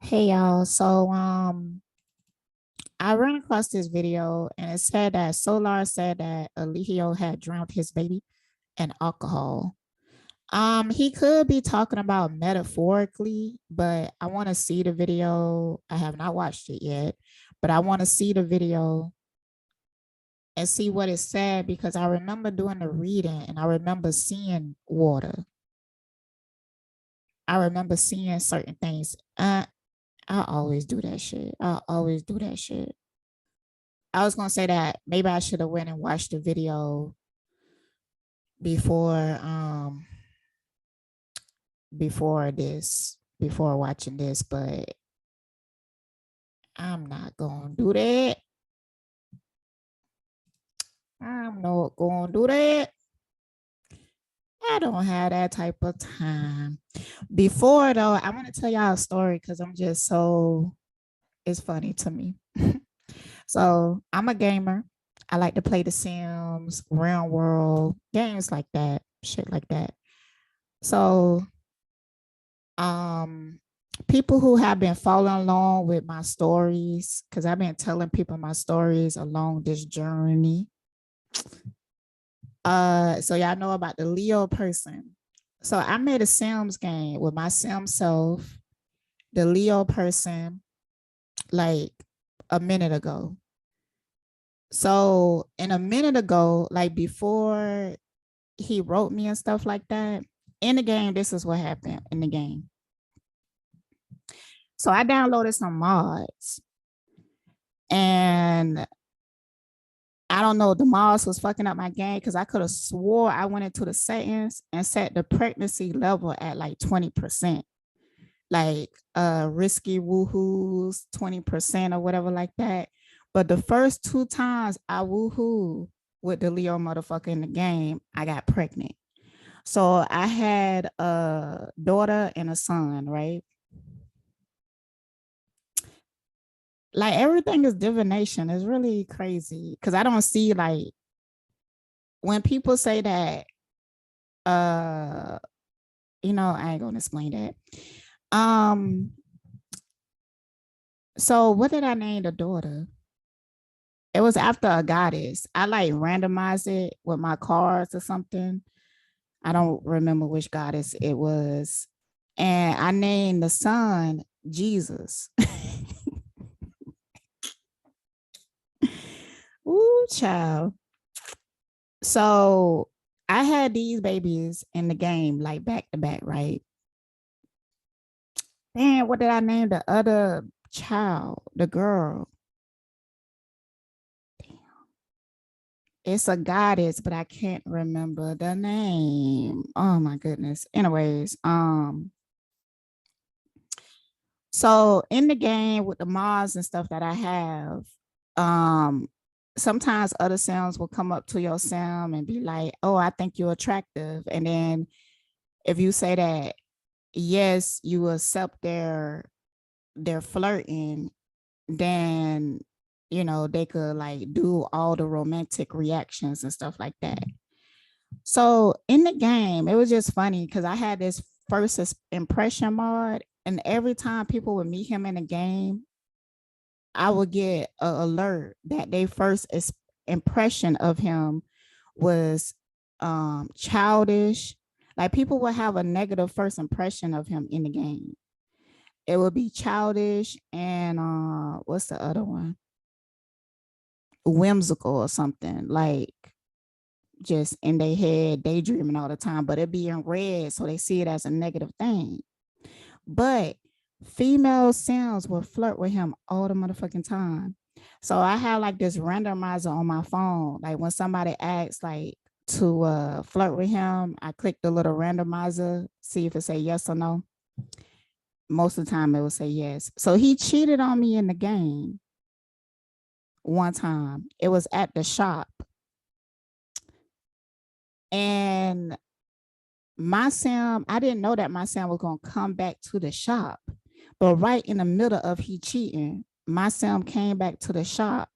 Hey y'all, I ran across this video and it said that Solar said that Eligio had drowned his baby in alcohol. He could be talking about metaphorically, but I want to see the video. I have not watched it yet, but I want to see the video and see what it said because I remember doing the reading and I remember seeing water. I remember seeing certain things. I always do that shit. I always do that shit. I was gonna say that maybe I should have went and watched the video before before watching this, but I'm not gonna do that. I'm not gonna do that. I don't have that type of time. Before though, I want to tell y'all a story because I'm just so it's funny to me. So I'm a gamer. I like to play The Sims, Real World, games like that, shit like that. So people who have been following along with my stories, because I've been telling people my stories along this journey. So y'all know about the Leo person. So I made a Sims game with my Sim self, the Leo person, like a minute ago. So in a minute ago, like before he wrote me and stuff like that, in the game, this is what happened in the game. So I downloaded some mods and I don't know, the mods was fucking up my game because I could have swore I went into the settings and set the pregnancy level at like 20%. Like risky woohoos, 20% or whatever like that. But the first two times I woohoo with the Leo motherfucker in the game, I got pregnant. So I had a daughter and a son, right? Like everything is divination. It's really crazy because I don't see like when people say that, I ain't gonna explain that. So what did I name the daughter? It was after a goddess. I like randomized it with my cards or something. I don't remember which goddess it was. And I named the son Jesus. Ooh, child. So I had these babies in the game, like back to back, right? And what did I name the other child, the girl? It's a goddess, but I can't remember the name. Oh my goodness. Anyways, so in the game with the mods and stuff that I have, sometimes other Sims will come up to your Sim and be like, "Oh, I think you're attractive," and then if you say that yes, you accept their flirting, then they could like do all the romantic reactions and stuff like that. So in the game, it was just funny because I had this first impression mod, and every time people would meet him in the game, I would get an alert that their first impression of him was childish. Like people would have a negative first impression of him in the game. It would be childish and what's the other one? Whimsical or something, like just in their head daydreaming all the time, but it be in red, so they see it as a negative thing. But female Sims will flirt with him all the motherfucking time. So I have like this randomizer on my phone. Like when somebody asks like to flirt with him, I click the little randomizer, see if it say yes or no. Most of the time it will say yes. So he cheated on me in the game one time. It was at the shop. And my Sim, I didn't know that my Sim was going to come back to the shop. But right in the middle of he cheating, my Sim came back to the shop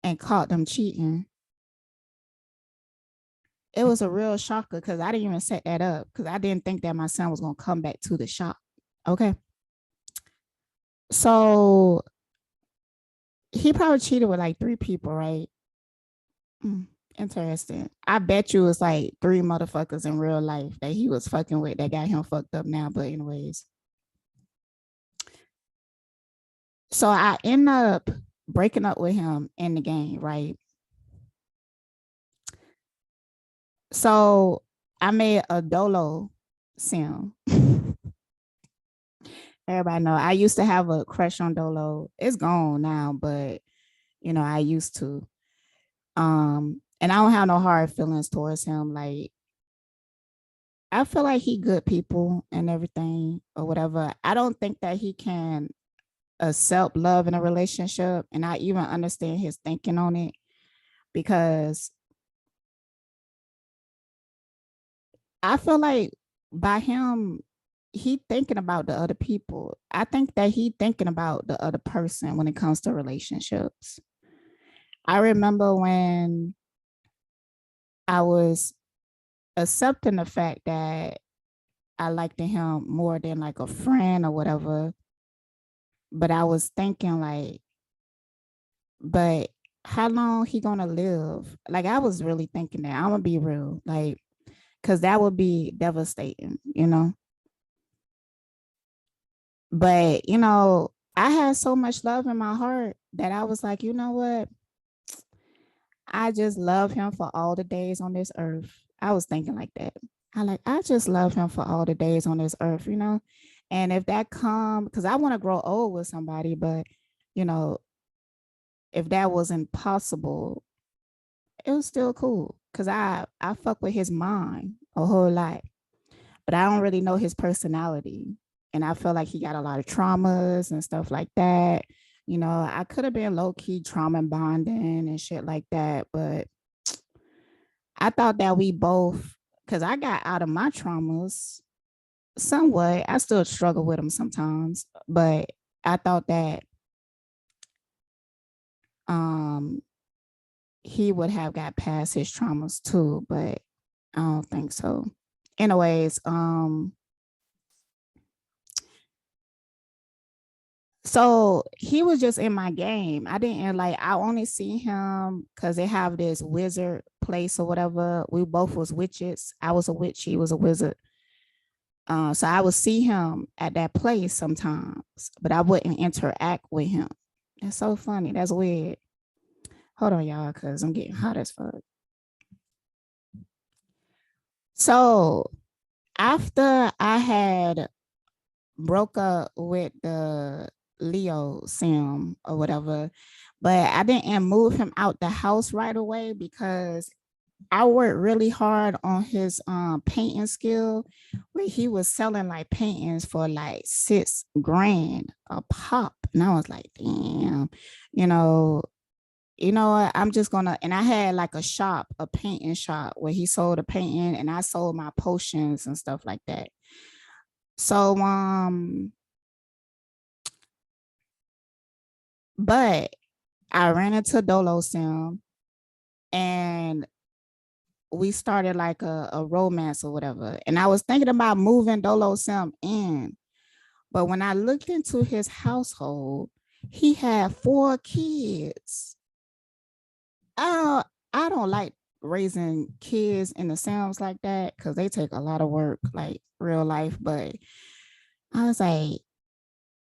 and caught them cheating. It was a real shocker because I didn't even set that up because I didn't think that my son was going to come back to the shop. Okay. So he probably cheated with like 3 people, right? Interesting. I bet you it's like 3 motherfuckers in real life that he was fucking with that got him fucked up now. But anyways, so I end up breaking up with him in the game, right? So I made a Dolo sim. Everybody know I used to have a crush on Dolo. It's gone now, but you know, I used to. And I don't have no hard feelings towards him. Like I feel like he good people and everything or whatever. I don't think that he can accept love in a relationship. And I even understand his thinking on it because I feel like by him, he thinking about the other people. I think that he thinking about the other person when it comes to relationships. I remember when I was accepting the fact that I liked him more than like a friend or whatever. But I was thinking like, but how long he gonna live? Like I was really thinking that. I'm gonna be real, like, cause that would be devastating, you know. But you know, I had so much love in my heart that I was like, you know what? I just love him for all the days on this earth. I was thinking like that. I just love him for all the days on this earth, you know. And if that come, because I want to grow old with somebody, but you know, if that wasn't possible, it was still cool. Cause I fuck with his mind a whole lot, but I don't really know his personality. And I feel like he got a lot of traumas and stuff like that. You know, I could have been low key trauma bonding and shit like that, but I thought that we both, because I got out of my traumas somewhat. I still struggle with them sometimes, but I thought that um he would have got past his traumas too, but I don't think so. Anyways, so he was just in my game. I didn't like I only see him because they have this wizard place or whatever. We both was witches. I was a witch, he was a wizard. So I would see him at that place sometimes, but I wouldn't interact with him. That's so funny. That's weird. Hold on, y'all, because I'm getting hot as fuck. So after I had broke up with the Leo sim or whatever, but I didn't move him out the house right away because I worked really hard on his painting skill where he was selling like paintings for like 6 grand a pop. And I was like, damn, you know, what? I'm just gonna, and I had like a shop, a painting shop where he sold a painting and I sold my potions and stuff like that. So but I ran into Dolo Sim and we started like a romance or whatever. And I was thinking about moving Dolo Sim in. But when I looked into his household, he had 4 kids. I don't like raising kids in the Sims like that because they take a lot of work, like real life. But I was like,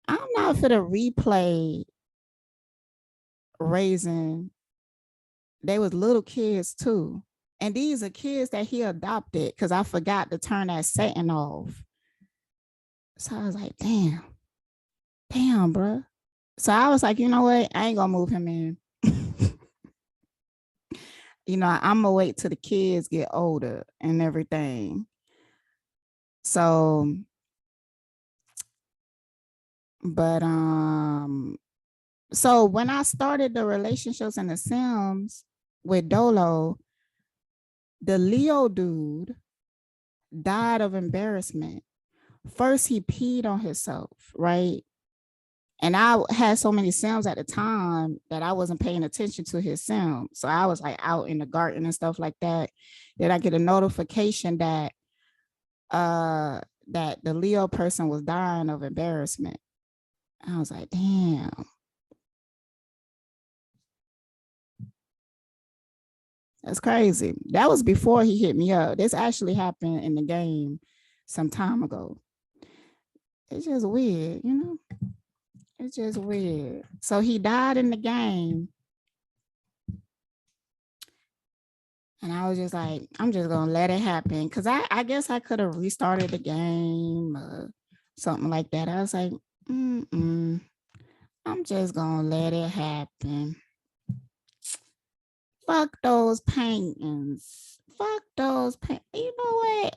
I'm not for to replay raising. They was little kids too. And these are kids that he adopted because I forgot to turn that setting off. So I was like, damn, bro. So I was like, you know what? I ain't gonna move him in. You know, I'm gonna wait till the kids get older and everything. So, but so when I started the relationships in the Sims with Dolo, the Leo dude died of embarrassment. First, he peed on himself, right? And I had so many Sims at the time that I wasn't paying attention to his Sim. So I was like out in the garden and stuff like that. Then I get a notification that the Leo person was dying of embarrassment. I was like, damn. That's crazy. That was before he hit me up. This actually happened in the game some time ago. It's just weird, you know? It's just weird. So he died in the game. And I was just like, I'm just going to let it happen. Because I guess I could have restarted the game or something like that. I was like, I'm just going to let it happen. Fuck those paintings. Fuck those paintings. You know what?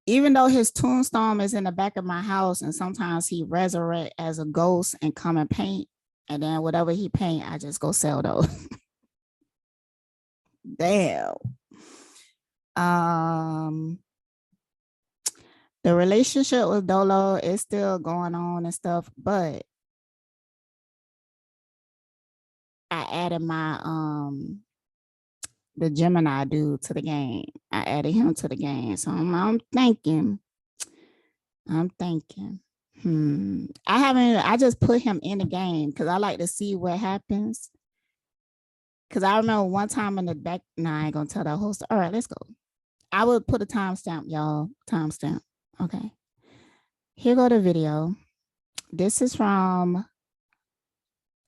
Even though his tombstone is in the back of my house and sometimes he resurrect as a ghost and come and paint, and then whatever he paint, I just go sell those. Damn. Um, the relationship with Dolo is still going on and stuff, but I added my the Gemini dude to the game. I added him to the game. So I'm thinking. I just put him in the game because I like to see what happens. Because I remember one time in the back, I ain't gonna tell that whole story. All right, let's go. I would put a timestamp, y'all. Timestamp. Okay. Here go the video. This is from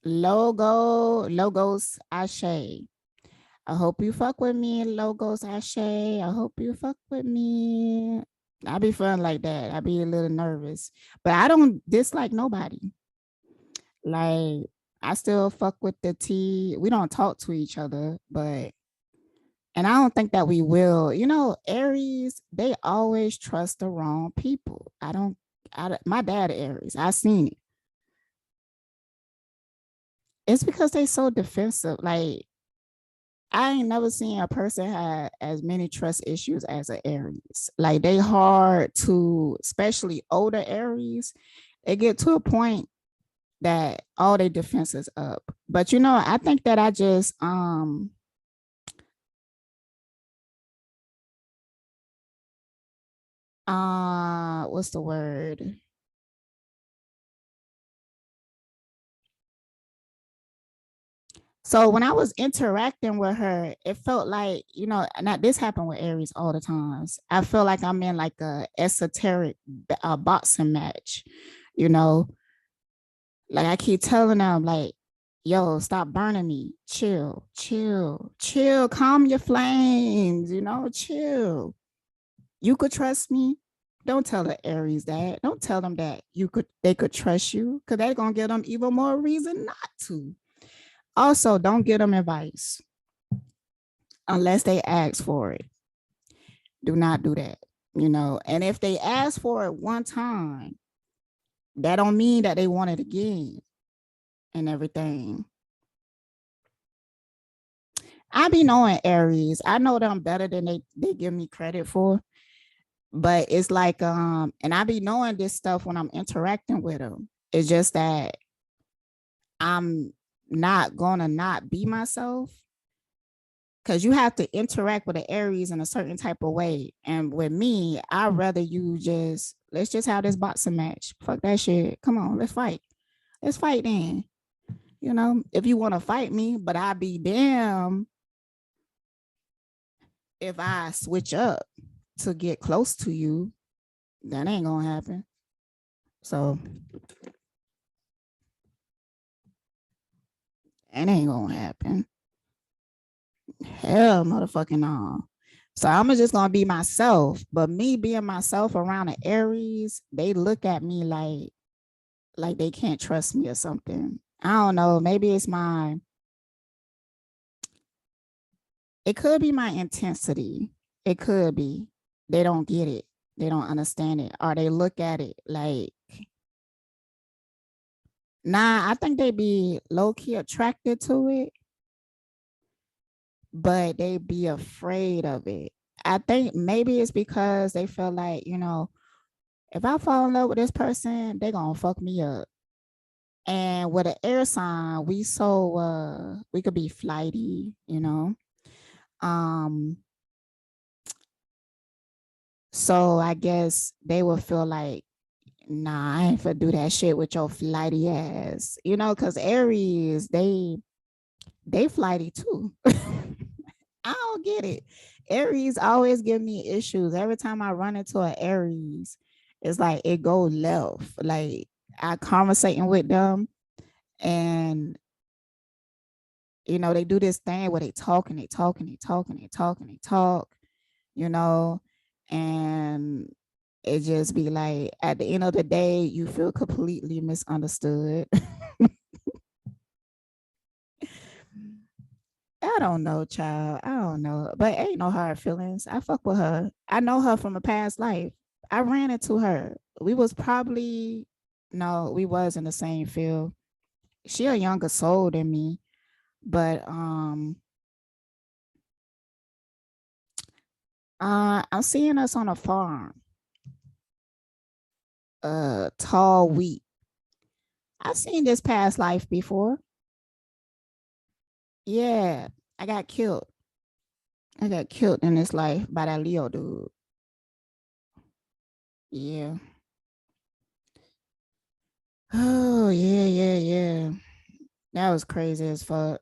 Logos Ashe. I hope you fuck with me, Logos Ashe. I hope you fuck with me. I be feeling like that. I be a little nervous, but I don't dislike nobody. Like, I still fuck with the T. We don't talk to each other, but and I don't think that we will. You know, Aries, they always trust the wrong people. My dad Aries. I seen it. It's because they so defensive. Like, I ain't never seen a person have as many trust issues as an Aries. Like, they hard to, especially older Aries, they get to a point that all their defenses up. But you know, I think that I just what's the word? So when I was interacting with her, it felt like, you know, not this happened with Aries all the times. I feel like I'm in like a esoteric boxing match, you know, like I keep telling them like, yo, stop burning me. Chill, chill, chill, calm your flames, you know, chill. You could trust me. Don't tell the Aries that. Don't tell them that they could trust you because they're gonna give them even more reason not to. Also, don't give them advice unless they ask for it. Do not do that, you know. And if they ask for it one time, that don't mean that they want it again and everything. I be knowing Aries. I know them better than they give me credit for. But it's like, and I be knowing this stuff when I'm interacting with them. It's just that I'm not gonna not be myself because you have to interact with the Aries in a certain type of way. And with me, I'd rather you let's just have this boxing match. Fuck that shit. Come on, let's fight. Let's fight then. You know, if you want to fight me, but I'd be damn if I switch up to get close to you, that ain't gonna happen. So that ain't gonna happen. Hell motherfucking no. So I'm just gonna be myself. But me being myself around an Aries, they look at me like they can't trust me or something. I don't know. Maybe it's it could be my intensity. It could be. They don't get it. They don't understand it. Or they look at it like, nah, I think they be low-key attracted to it, but they be afraid of it. I think maybe it's because they feel like, you know, if I fall in love with this person, they gonna fuck me up. And with an air sign, we could be flighty, you know. Um, So I guess they will feel like, nah, I ain't for do that shit with your flighty ass, you know, because Aries, they flighty too. I don't get it. Aries always give me issues. Every time I run into an Aries, it's like it go left. Like I conversating with them, and they do this thing where they talk and they talk and they talk and they talk and they talk, you know, and it just be like at the end of the day, you feel completely misunderstood. I don't know, child. I don't know. But ain't no hard feelings. I fuck with her. I know her from a past life. I ran into her. We was probably no, we was in the same field. She a younger soul than me, but I'm seeing us on a farm. Tall wheat. I've seen this past life before. Yeah, I got killed. I got killed in this life by that Leo dude. Yeah. Oh, yeah, yeah, yeah. That was crazy as fuck.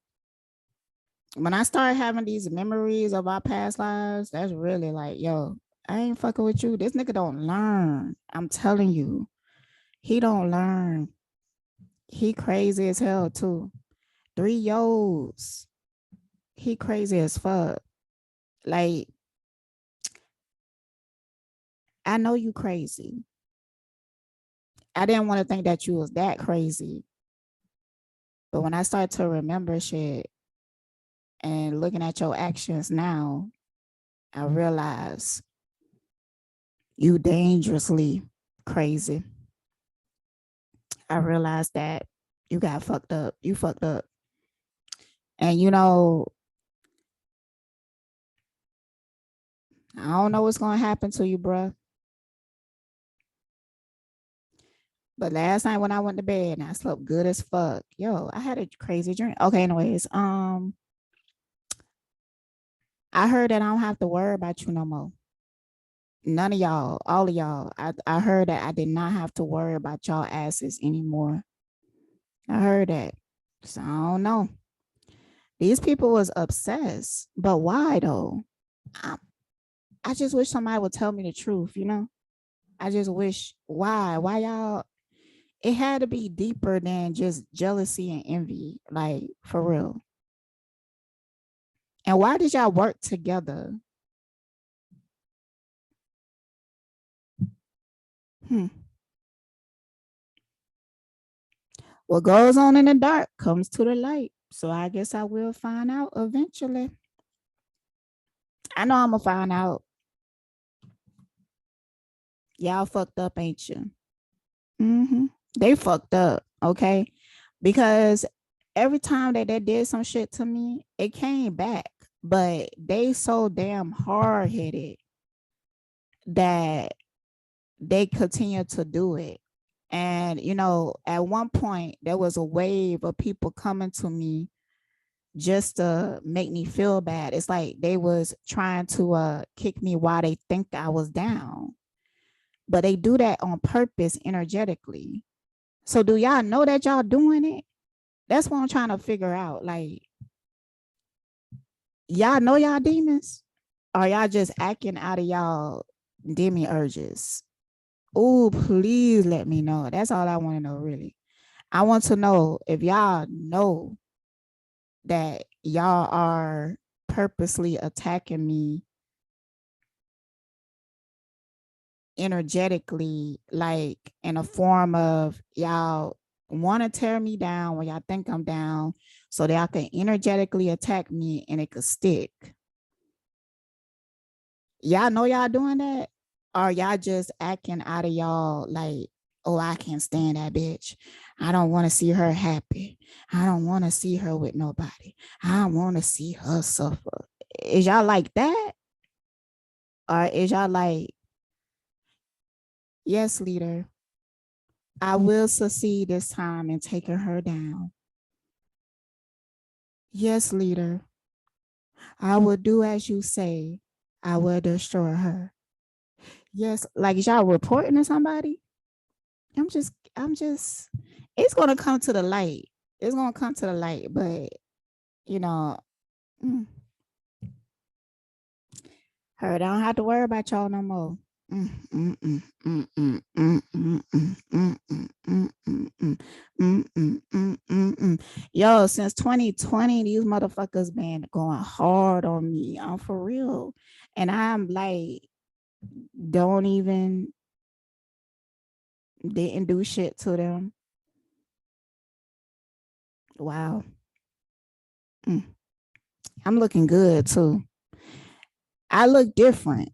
When I started having these memories of our past lives, that's really like, yo, I ain't fucking with you. This nigga don't learn. I'm telling you, he don't learn. He crazy as hell too. 3 years. He crazy as fuck. Like, I know you crazy. I didn't want to think that you was that crazy. But when I start to remember shit and looking at your actions now, I realize you dangerously crazy. I realized that you got fucked up. You fucked up. And I don't know what's gonna happen to you, bruh. But last night when I went to bed and I slept good as fuck, yo, I had a crazy dream. Okay, anyways, I heard that I don't have to worry about you no more. None of y'all, all of y'all. I heard that I did not have to worry about y'all asses anymore. I heard that. So I don't know. These people was obsessed, but why though? I, I just wish somebody would tell me the truth. I just wish why y'all, it had to be deeper than just jealousy and envy, like for real. And why did y'all work together? Hmm. What goes on in the dark comes to the light. So I guess I will find out eventually. I know I'm gonna find out. Y'all fucked up, ain't you? Mm-hmm. They fucked up, okay? Because every time that they did some shit to me, it came back. But they so damn hard headed that they continue to do it. And at one point there was a wave of people coming to me just to make me feel bad. It's like they was trying to kick me while they think I was down. But they do that on purpose energetically. So do y'all know that y'all doing it? That's what I'm trying to figure out. Like, y'all know y'all demons? Or y'all just acting out of y'all demiurges? Oh, please let me know. That's all I want to know, really. I want to know if y'all know that y'all are purposely attacking me energetically, like in a form of y'all want to tear me down when y'all think I'm down so that y'all can energetically attack me and it could stick. Y'all know y'all doing that? Or y'all just acting out of y'all like, oh, I can't stand that bitch. I don't want to see her happy. I don't want to see her with nobody. I don't want to see her suffer. Is y'all like that? Or is y'all like, yes, leader, I will succeed this time in taking her down. Yes, leader, I will do as you say. I will destroy her. Yes, like y'all reporting to somebody. It's gonna come to the light. It's gonna come to the light, but you know, mm, heard I don't have to worry about y'all no more. Yo, since 2020, these motherfuckers been going hard on me. I'm for real. And I'm like, don't even didn't do shit to them. Wow. I'm looking good too. I look different.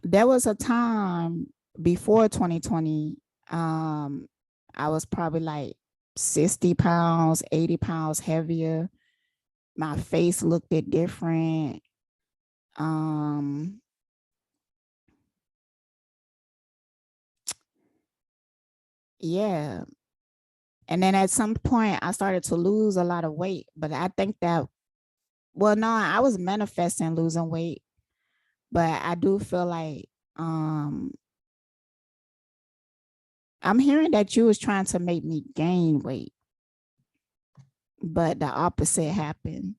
There was a time before 2020, I was probably like 60 pounds, 80 pounds heavier. My face looked it different. Yeah. And then at some point I started to lose a lot of weight, but I think that, well, no, I was manifesting losing weight, but I do feel like I'm hearing that you was trying to make me gain weight, but the opposite happened.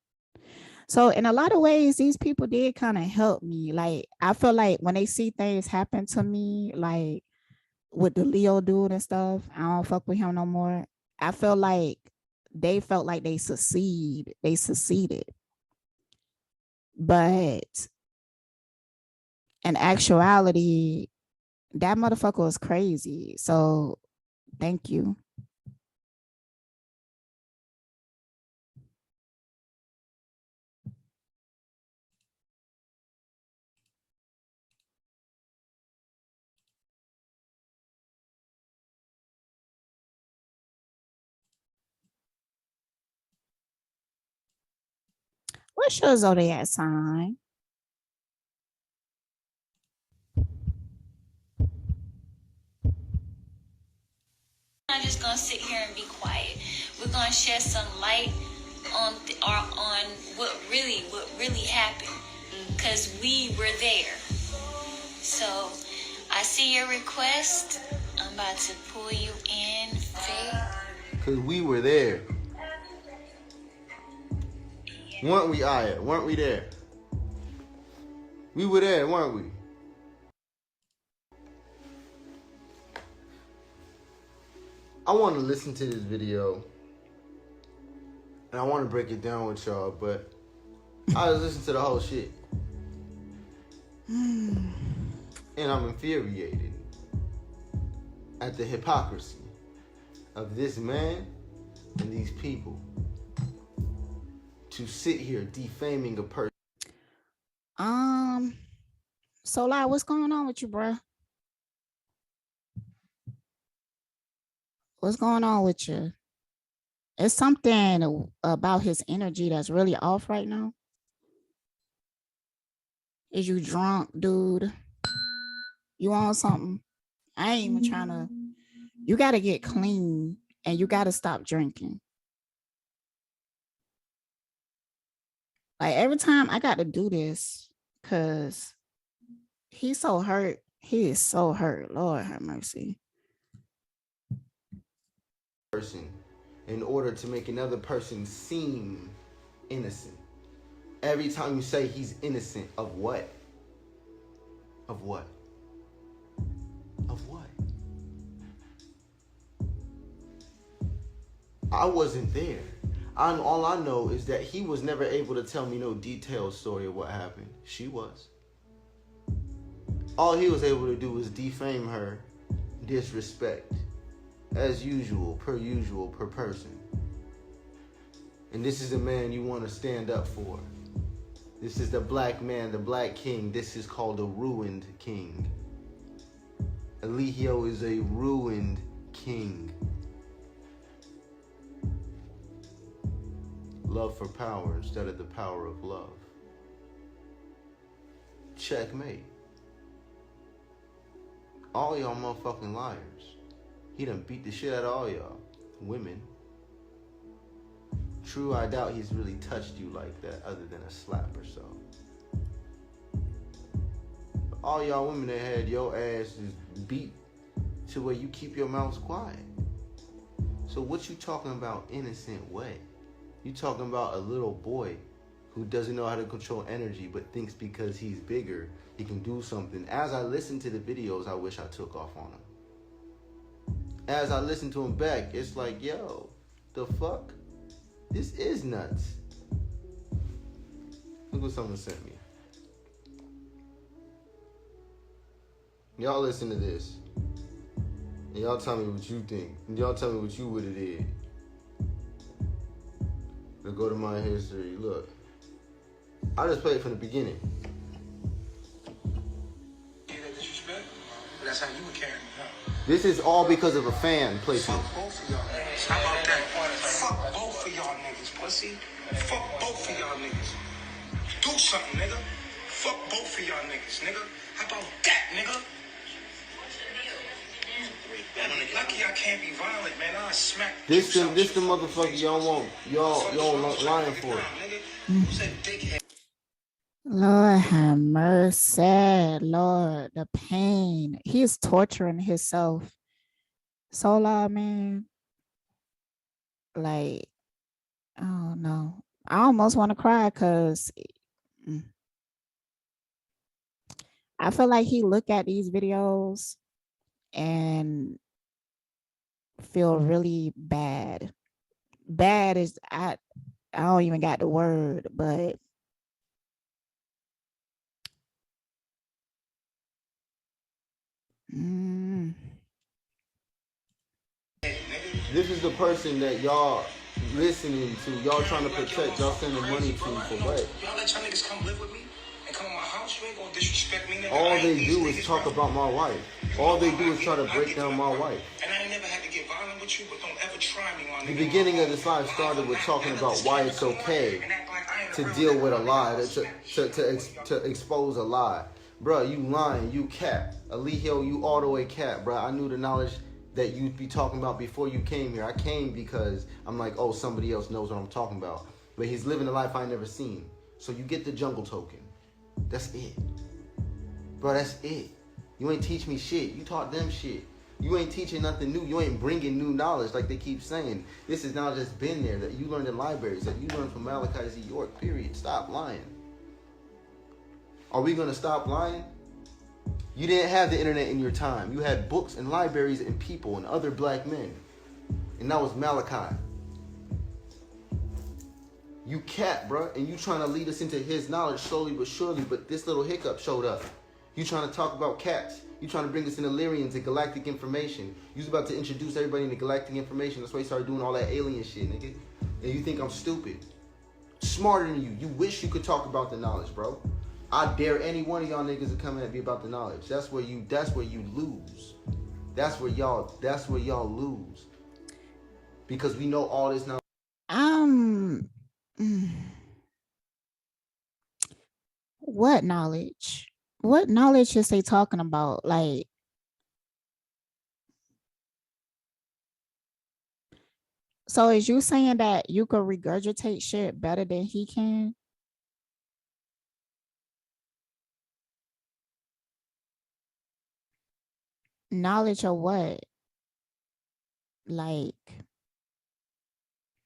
So in a lot of ways, these people did kind of help me. Like I feel like when they see things happen to me, like with the Leo dude and stuff, I don't fuck with him no more. I feel like they felt like they succeeded. But in actuality, that motherfucker was crazy. So thank you. What's your zodiac sign? I'm just gonna sit here and be quiet. We're gonna shed some light on what really happened, because we were there. So I see your request. I'm about to pull you in, Faye. Because we were there. Weren't we, Aya? Weren't we there? We were there, weren't we? I want to listen to this video. And I want to break it down with y'all, but I was listening to the whole shit. And I'm infuriated at the hypocrisy of this man and these people to sit here defaming a person. So like, what's going on with you, bro? What's going on with you? It's something about his energy that's really off right now. Is you drunk, dude? You on something? I ain't even trying to. You got to get clean and you got to stop drinking. Like every time I got to do this because he's so hurt. He is so hurt. Lord have mercy. Person in order to make another person seem innocent. Every time you say he's innocent of what? Of what? Of what? I wasn't there. All I know is that he was never able to tell me no detailed story of what happened. She was. All he was able to do was defame her, disrespect, as usual, per person. And this is the man you want to stand up for. This is the black man, the black king. This is called a ruined king. Eligio is a ruined king. Love for power instead of the power of love. Checkmate. All y'all motherfucking liars. He done beat the shit out of all y'all. Women. True, I doubt he's really touched you like that other than a slap or so. all y'all women that had your asses beat to where you keep your mouths quiet. So what you talking about innocent way? You talking about a little boy who doesn't know how to control energy but thinks because he's bigger he can do something. As I listen to the videos, I wish I took off on him. As I listen to him back, it's like, yo, the fuck? This is nuts. Look what someone sent me. Y'all listen to this. And y'all tell me what you think. And y'all tell me what you would have did. To go to my history. Look. I just played from the beginning. That's how you would carry me, huh? This is all because of a fan placement. Fuck both of y'all niggas. How about that? Fuck both of y'all niggas, pussy. Fuck both of y'all niggas. Do something, nigga. Fuck both of y'all niggas, nigga. How about that, nigga? Lucky I can't be violent, man. I smack. This the motherfucker y'all want. Y'all lying for. You said dickhead. Lord have mercy. Lord, the pain. He is torturing himself. So loud, man. Like, I don't know. I almost want to cry because I feel like he look at these videos and feel really bad. Bad is I don't even got the word, but This is the person that y'all listening to. Y'all trying to protect. Y'all sending money to for what? Y'all let y'all niggas come live with me and come in my house. You ain't gonna disrespect me, nigga. All they do is talk about my wife. All they do is try to break down my wife. And I ain't never had to get violent with you, but don't ever try me, my nigga. The beginning of this live started with talking about why it's okay to deal with a lie, to expose a lie. Bruh, you lying, you cap. Eligio, you all the way cap, bruh. I knew the knowledge that you'd be talking about before you came here. I came because I'm like, oh, somebody else knows what I'm talking about. But he's living a life I never seen. So you get the jungle token. That's it. Bro, that's it. You ain't teach me shit. You taught them shit. You ain't teaching nothing new. You ain't bringing new knowledge like they keep saying. This has now just been there that you learned in libraries, that you learned from Malachi Z. York, period. Stop lying. Are we going to stop lying? You didn't have the internet in your time. You had books and libraries and people and other black men. And that was Malachi. You cap, bruh, and you trying to lead us into his knowledge slowly but surely, but this little hiccup showed up. You trying to talk about cats. You trying to bring us into Illyrians and galactic information. You was about to introduce everybody into galactic information. That's why you started doing all that alien shit, nigga. And you think I'm stupid. Smarter than you. You wish you could talk about the knowledge, bro. I dare any one of y'all niggas to come in and be about the knowledge. That's where you lose. That's where y'all lose. Because we know all this now. What knowledge? What knowledge is they talking about? Like, so is you saying that you could regurgitate shit better than he can? Knowledge of what? Like,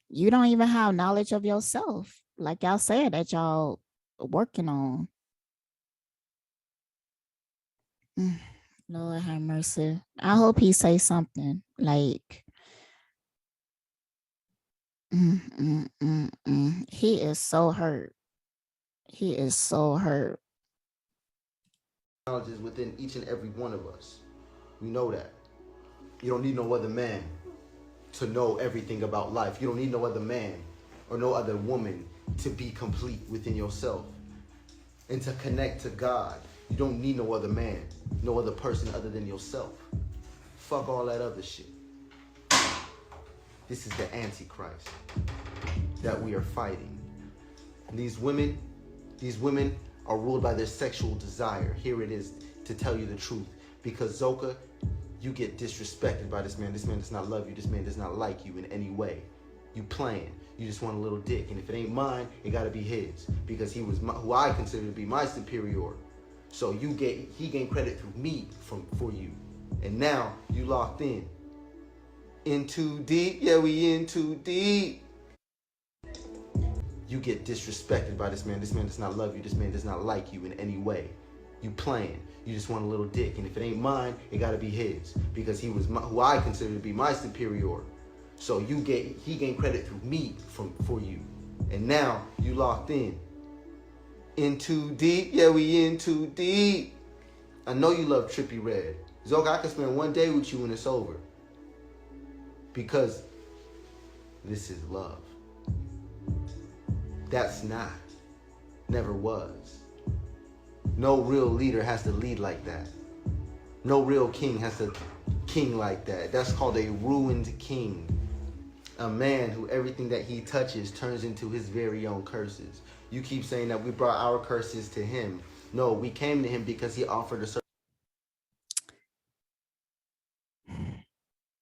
you don't even have knowledge of yourself. Like y'all said that y'all working on. Lord have mercy. I hope he say something like, he is so hurt. He is so hurt. Knowledge is within each and every one of us. We know that. You don't need no other man to know everything about life. You don't need no other man or no other woman to be complete within yourself and to connect to God. You don't need no other man, no other person other than yourself. Fuck all that other shit. This is the Antichrist that we are fighting. And these women are ruled by their sexual desire. Here it is to tell you the truth. Because Zoka, you get disrespected by this man. This man does not love you. This man does not like you in any way. You playing. You just want a little dick. And if it ain't mine, it gotta be his. Because he was who I consider to be my superior. So he gained credit through me for you. And now you locked in. In too deep, yeah, we in too deep. You get disrespected by this man. This man does not love you. This man does not like you in any way. You playing. You just want a little dick. And if it ain't mine, it gotta be his. Because he was who I consider to be my superior. So he gained credit through me for you. And now you locked in. In too deep, yeah, we in too deep. I know you love Trippy Red. Zoka, I can spend one day with you when it's over. Because this is love. That's not. Never was. No real leader has to lead like that. No real king has to king like that. That's called a ruined king. A man who everything that he touches turns into his very own curses. You keep saying that we brought our curses to him. No, we came to him because he offered a certain...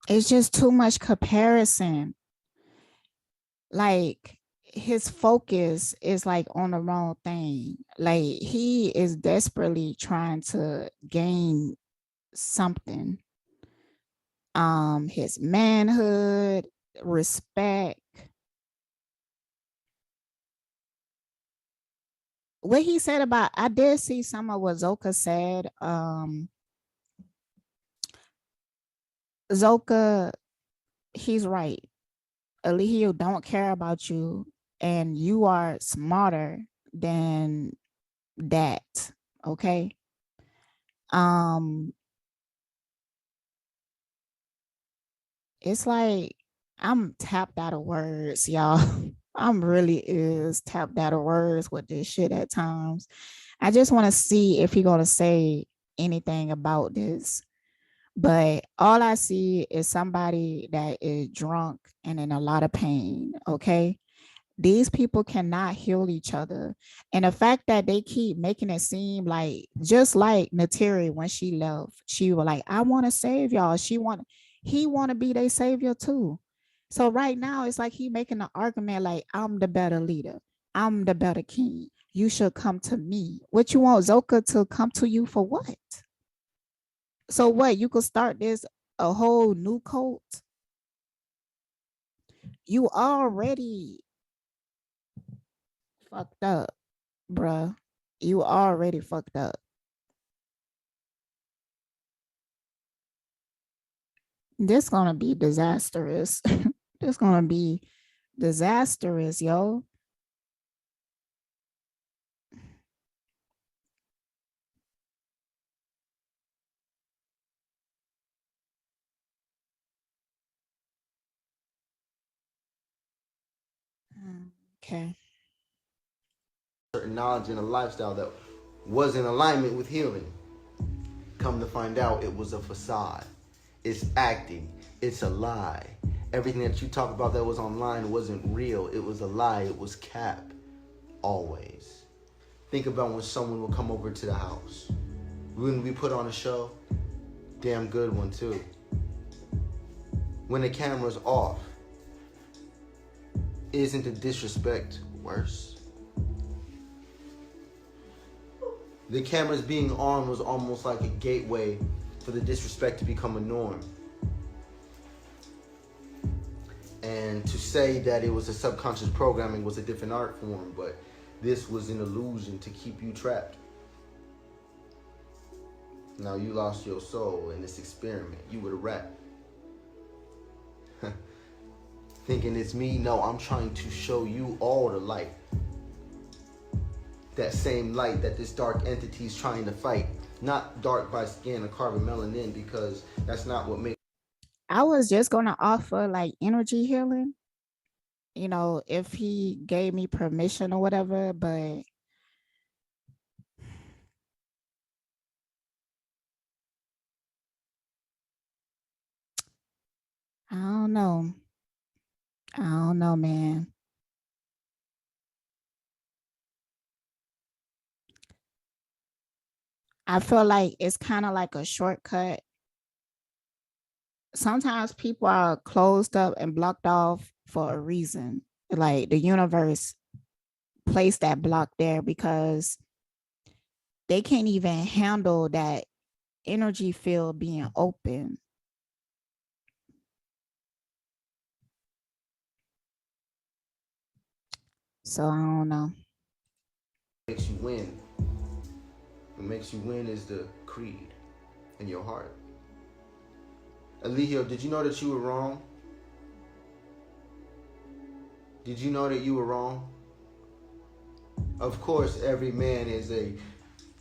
It's just too much comparison. Like, his focus is like on the wrong thing. Like, he is desperately trying to gain something. His manhood, respect. What he said about, I did see some of what Zoka said. Zoka, he's right. Eligio don't care about you, and you are smarter than that. Okay. It's like I'm tapped out of words, y'all. I'm really is tapped out of words with this shit at times. I just want to see if he's gonna say anything about this. But all I see is somebody that is drunk and in a lot of pain. Okay. These people cannot heal each other. And the fact that they keep making it seem like, just like Nateri when she left, she was like, I want to save y'all. He want to be their savior too. So right now it's like he making an argument like, I'm the better leader. I'm the better king. You should come to me. What you want Zoka to come to you for what? So what? You could start this a whole new cult. You already fucked up, bruh. You already fucked up. This gonna be disastrous. This gonna be disastrous, yo. Okay. certain knowledge and a lifestyle that was in alignment with healing. Come to find out, it was a facade. It's acting. It's a lie. Everything that you talk about that was online wasn't real. It was a lie. It was cap. Always. Think about when someone will come over to the house. When we put on a show, damn good one too. When the camera's off, isn't the disrespect worse? The cameras being on was almost like a gateway for the disrespect to become a norm. And to say that it was a subconscious programming was a different art form, but this was an illusion to keep you trapped. Now you lost your soul in this experiment. You were the rat. Thinking it's me? No, I'm trying to show you all the light. That same light that this dark entity is trying to fight. Not dark by skin or carving melanin, because that's not what makes... I was just gonna offer like energy healing, you know, if he gave me permission or whatever, but I don't know. I don't know, man. I feel like it's kind of like a shortcut. Sometimes people are closed up and blocked off for a reason. Like the universe placed that block there because they can't even handle that energy field being open. So I don't know. Makes you win. What makes you win is the creed in your heart. Eligio, did you know that you were wrong? Did you know that you were wrong? Of course, every man is a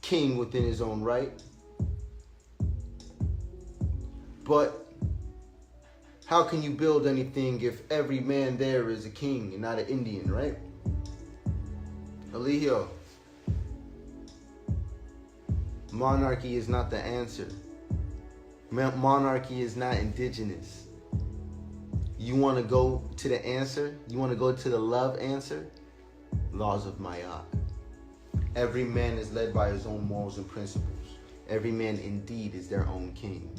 king within his own right. But how can you build anything if every man there is a king and not an Indian, right? Eligio, monarchy is not the answer. Monarchy is not indigenous. You want to go to the answer? You want to go to the love answer? Laws of Maya. Every man is led by his own morals and principles. Every man indeed is their own king.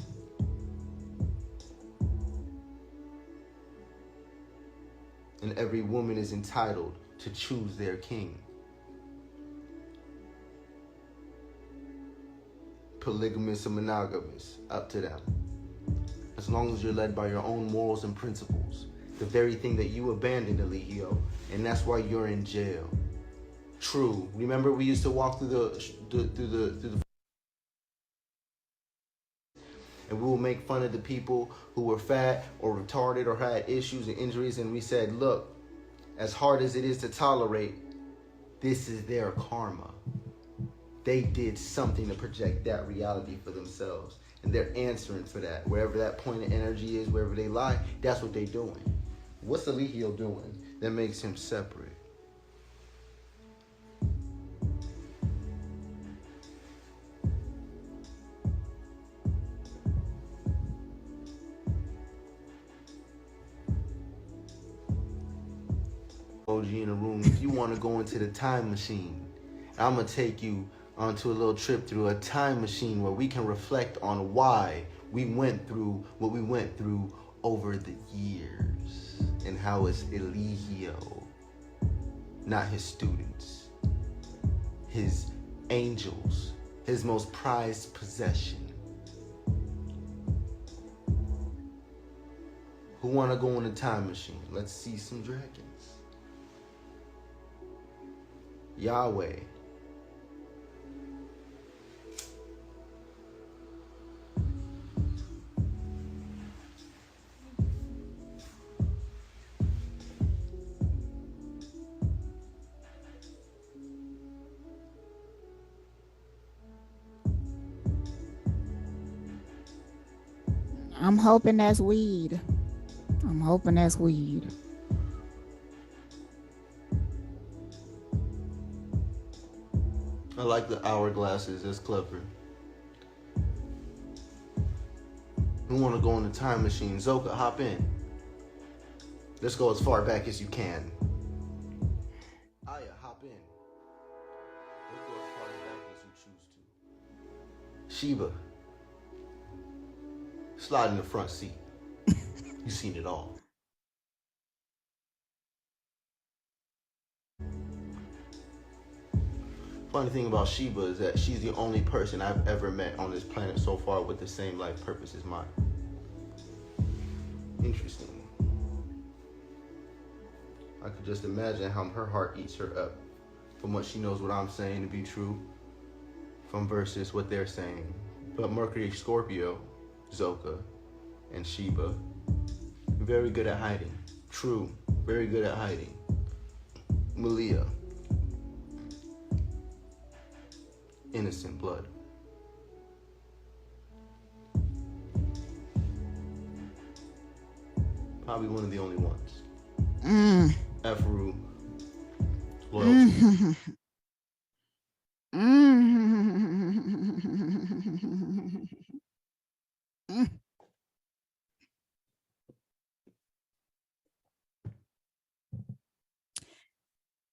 And every woman is entitled to choose their king. Polygamous or monogamous, up to them. As long as you're led by your own morals and principles, the very thing that you abandoned, Eligio, and that's why you're in jail. True. Remember, we used to walk through the and we will make fun of the people who were fat or retarded or had issues and injuries, and we said, look, as hard as it is to tolerate, this is their karma. They did something to project that reality for themselves, and they're answering for that. Wherever that point of energy is, wherever they lie, that's what they're doing. What's Eligio doing that makes him separate? OG in the room, if you want to go into the time machine, I'm going to take you onto a little trip through a time machine where we can reflect on why we went through what we went through over the years, and how it's Eligio, not his students, his angels, his most prized possession. Who want to go in the time machine? Let's see some dragons. Yahweh. I'm hoping that's weed. I'm hoping that's weed. I like the hourglasses. That's clever. Who want to go in the time machine? Zoka, hop in. Let's go as far back as you can. Aya, hop in. Let's go as far back as you choose to. Sheba, slide in the front seat. You've seen it all. Funny thing about Sheba is that she's the only person I've ever met on this planet so far with the same life purpose as mine. Interesting. I could just imagine how her heart eats her up from what she knows what I'm saying to be true from versus what they're saying. But Mercury, Scorpio, Zoka, and Sheba, very good at hiding. True, very good at hiding. Malia, innocent blood. Probably one of the only ones. Efru, loyalty.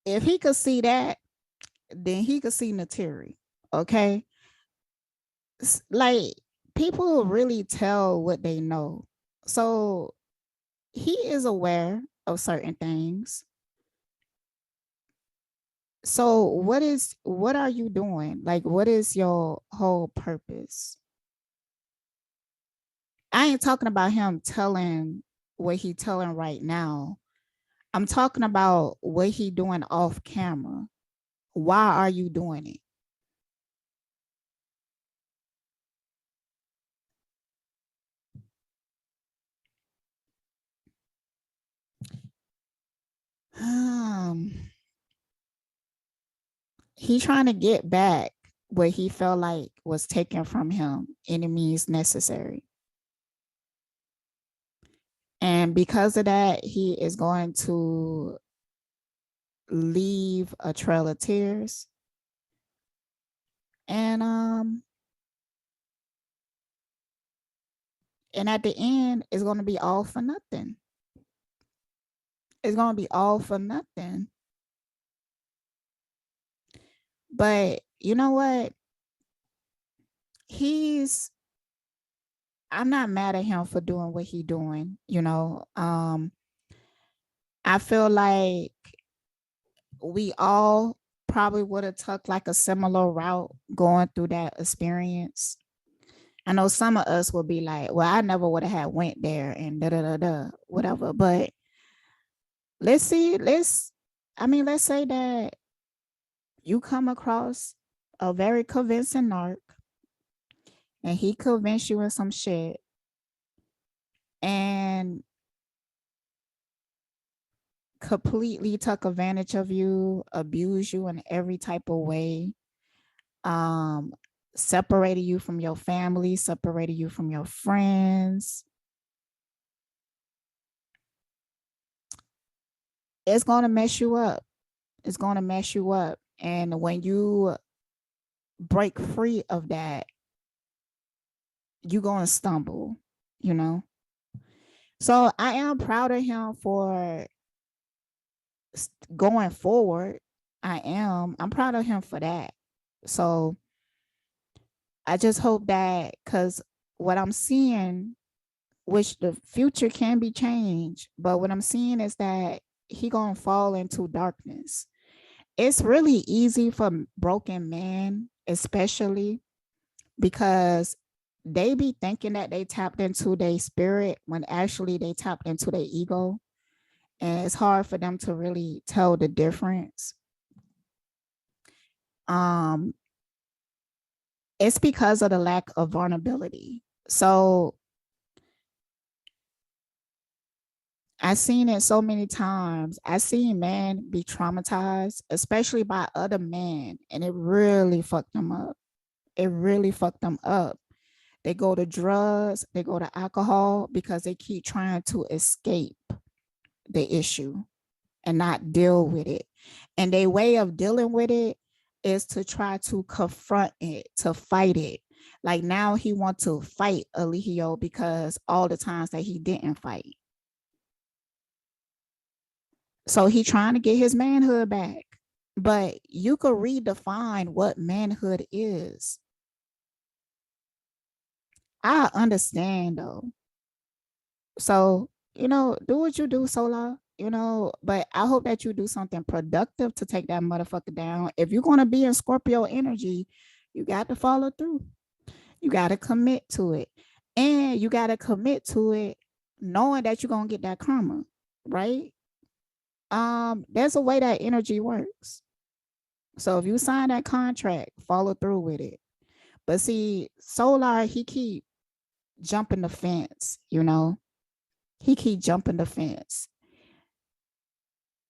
If he could see that, then he could see Nateri. Okay. Like, people really tell what they know. So he is aware of certain things. So what are you doing? Like, what is your whole purpose? I ain't talking about him telling what he telling right now. I'm talking about what he doing off camera. Why are you doing it? Um, he trying to get back what he felt like was taken from him, any means necessary. And because of that, he is going to leave a trail of tears. And at the end, it's going to be all for nothing. It's going to be all for nothing. But you know what? I'm not mad at him for doing what he doing, you know. I feel like we all probably would have took like a similar route going through that experience. I know some of us would be like, well, I never would have had went there and da da da da, whatever. But let's see, let's say that you come across a very convincing narc and he convinced you in some shit and completely took advantage of you, abused you in every type of way, um, separated you from your family, separated you from your friends. It's going to mess you up. It's going to mess you up. And when you break free of that, you're going to stumble, you know? So I am proud of him for going forward. I'm proud of him for that. So I just hope that, because what I'm seeing, which the future can be changed, but what I'm seeing is that he gonna fall into darkness. It's really easy for broken men, especially because they be thinking that they tapped into their spirit when actually they tapped into their ego. And it's hard for them to really tell the difference. Um, it's because of the lack of vulnerability. So I've seen it so many times. I've seen men be traumatized, especially by other men, and it really fucked them up. It really fucked them up. They go to drugs, they go to alcohol because they keep trying to escape the issue and not deal with it. And their way of dealing with it is to try to confront it, to fight it. Like now he wants to fight Eligio because all the times that he didn't fight. So he trying to get his manhood back. But you could redefine what manhood is. I understand though. So, do what you do, Solar, but I hope that you do something productive to take that motherfucker down. If you're going to be in Scorpio energy, you got to follow through. You got to commit to it. And you got to commit to it knowing that you're going to get that karma, right? There's a way that energy works. So if you sign that contract, follow through with it. But see, Solar, he keep jumping the fence, He keep jumping the fence.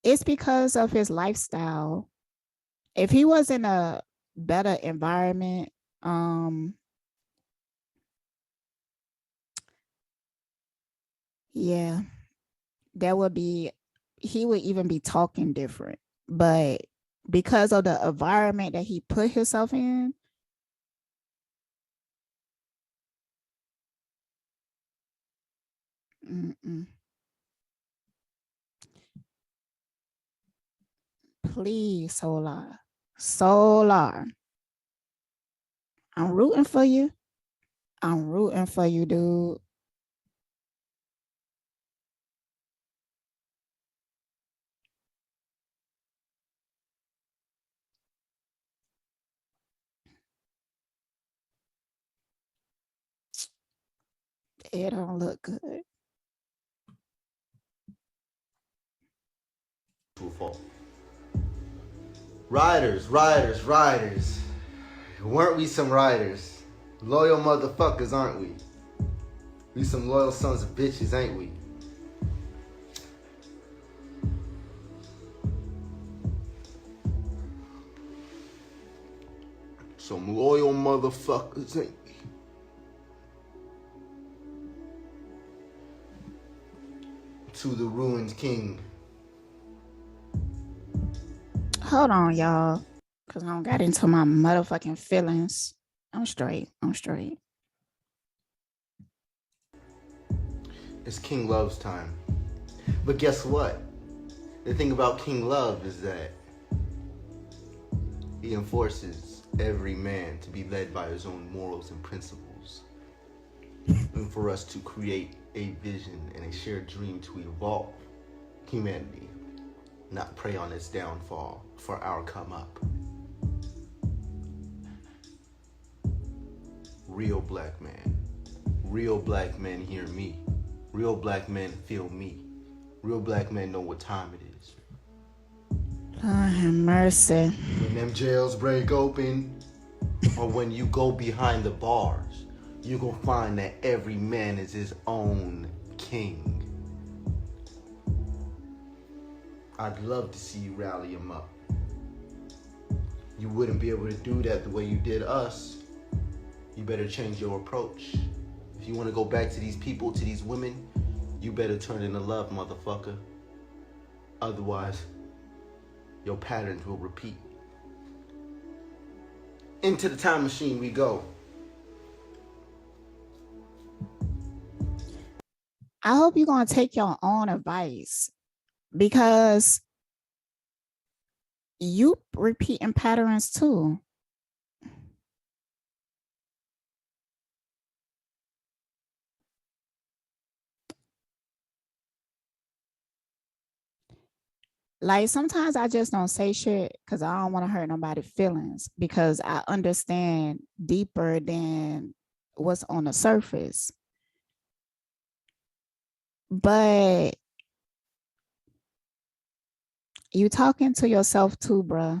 It's because of his lifestyle. If he was in a better environment, yeah, he would even be talking different. But because of the environment that he put himself in, mm-mm. Please, Solar. Solar. I'm rooting for you. I'm rooting for you, dude. It don't look good. Fault. Riders. Weren't we some riders? Loyal motherfuckers, aren't we? We some loyal sons of bitches, ain't we? Some loyal motherfuckers, ain't we? To the ruined king. Hold on, y'all, because I don't got into my motherfucking feelings. I'm straight. It's King Love's time. But guess what? The thing about King Love is that he enforces every man to be led by his own morals and principles. And for us to create a vision and a shared dream to evolve humanity, not prey on its downfall for our come up. Real black man. Real black men hear me. Real black men feel me. Real black men know what time it is. Lord have mercy. When them jails break open, or when you go behind the bars, you gonna find that every man is his own king. I'd love to see you rally them up. You wouldn't be able to do that the way you did us. You better change your approach. If you want to go back to these people, to these women, you better turn into love, motherfucker. Otherwise, your patterns will repeat. Into the time machine we go. I hope you're going to take your own advice, because you repeating patterns too. Like, sometimes I just don't say shit because I don't want to hurt nobody's feelings, because I understand deeper than what's on the surface. But you talking to yourself too, bruh.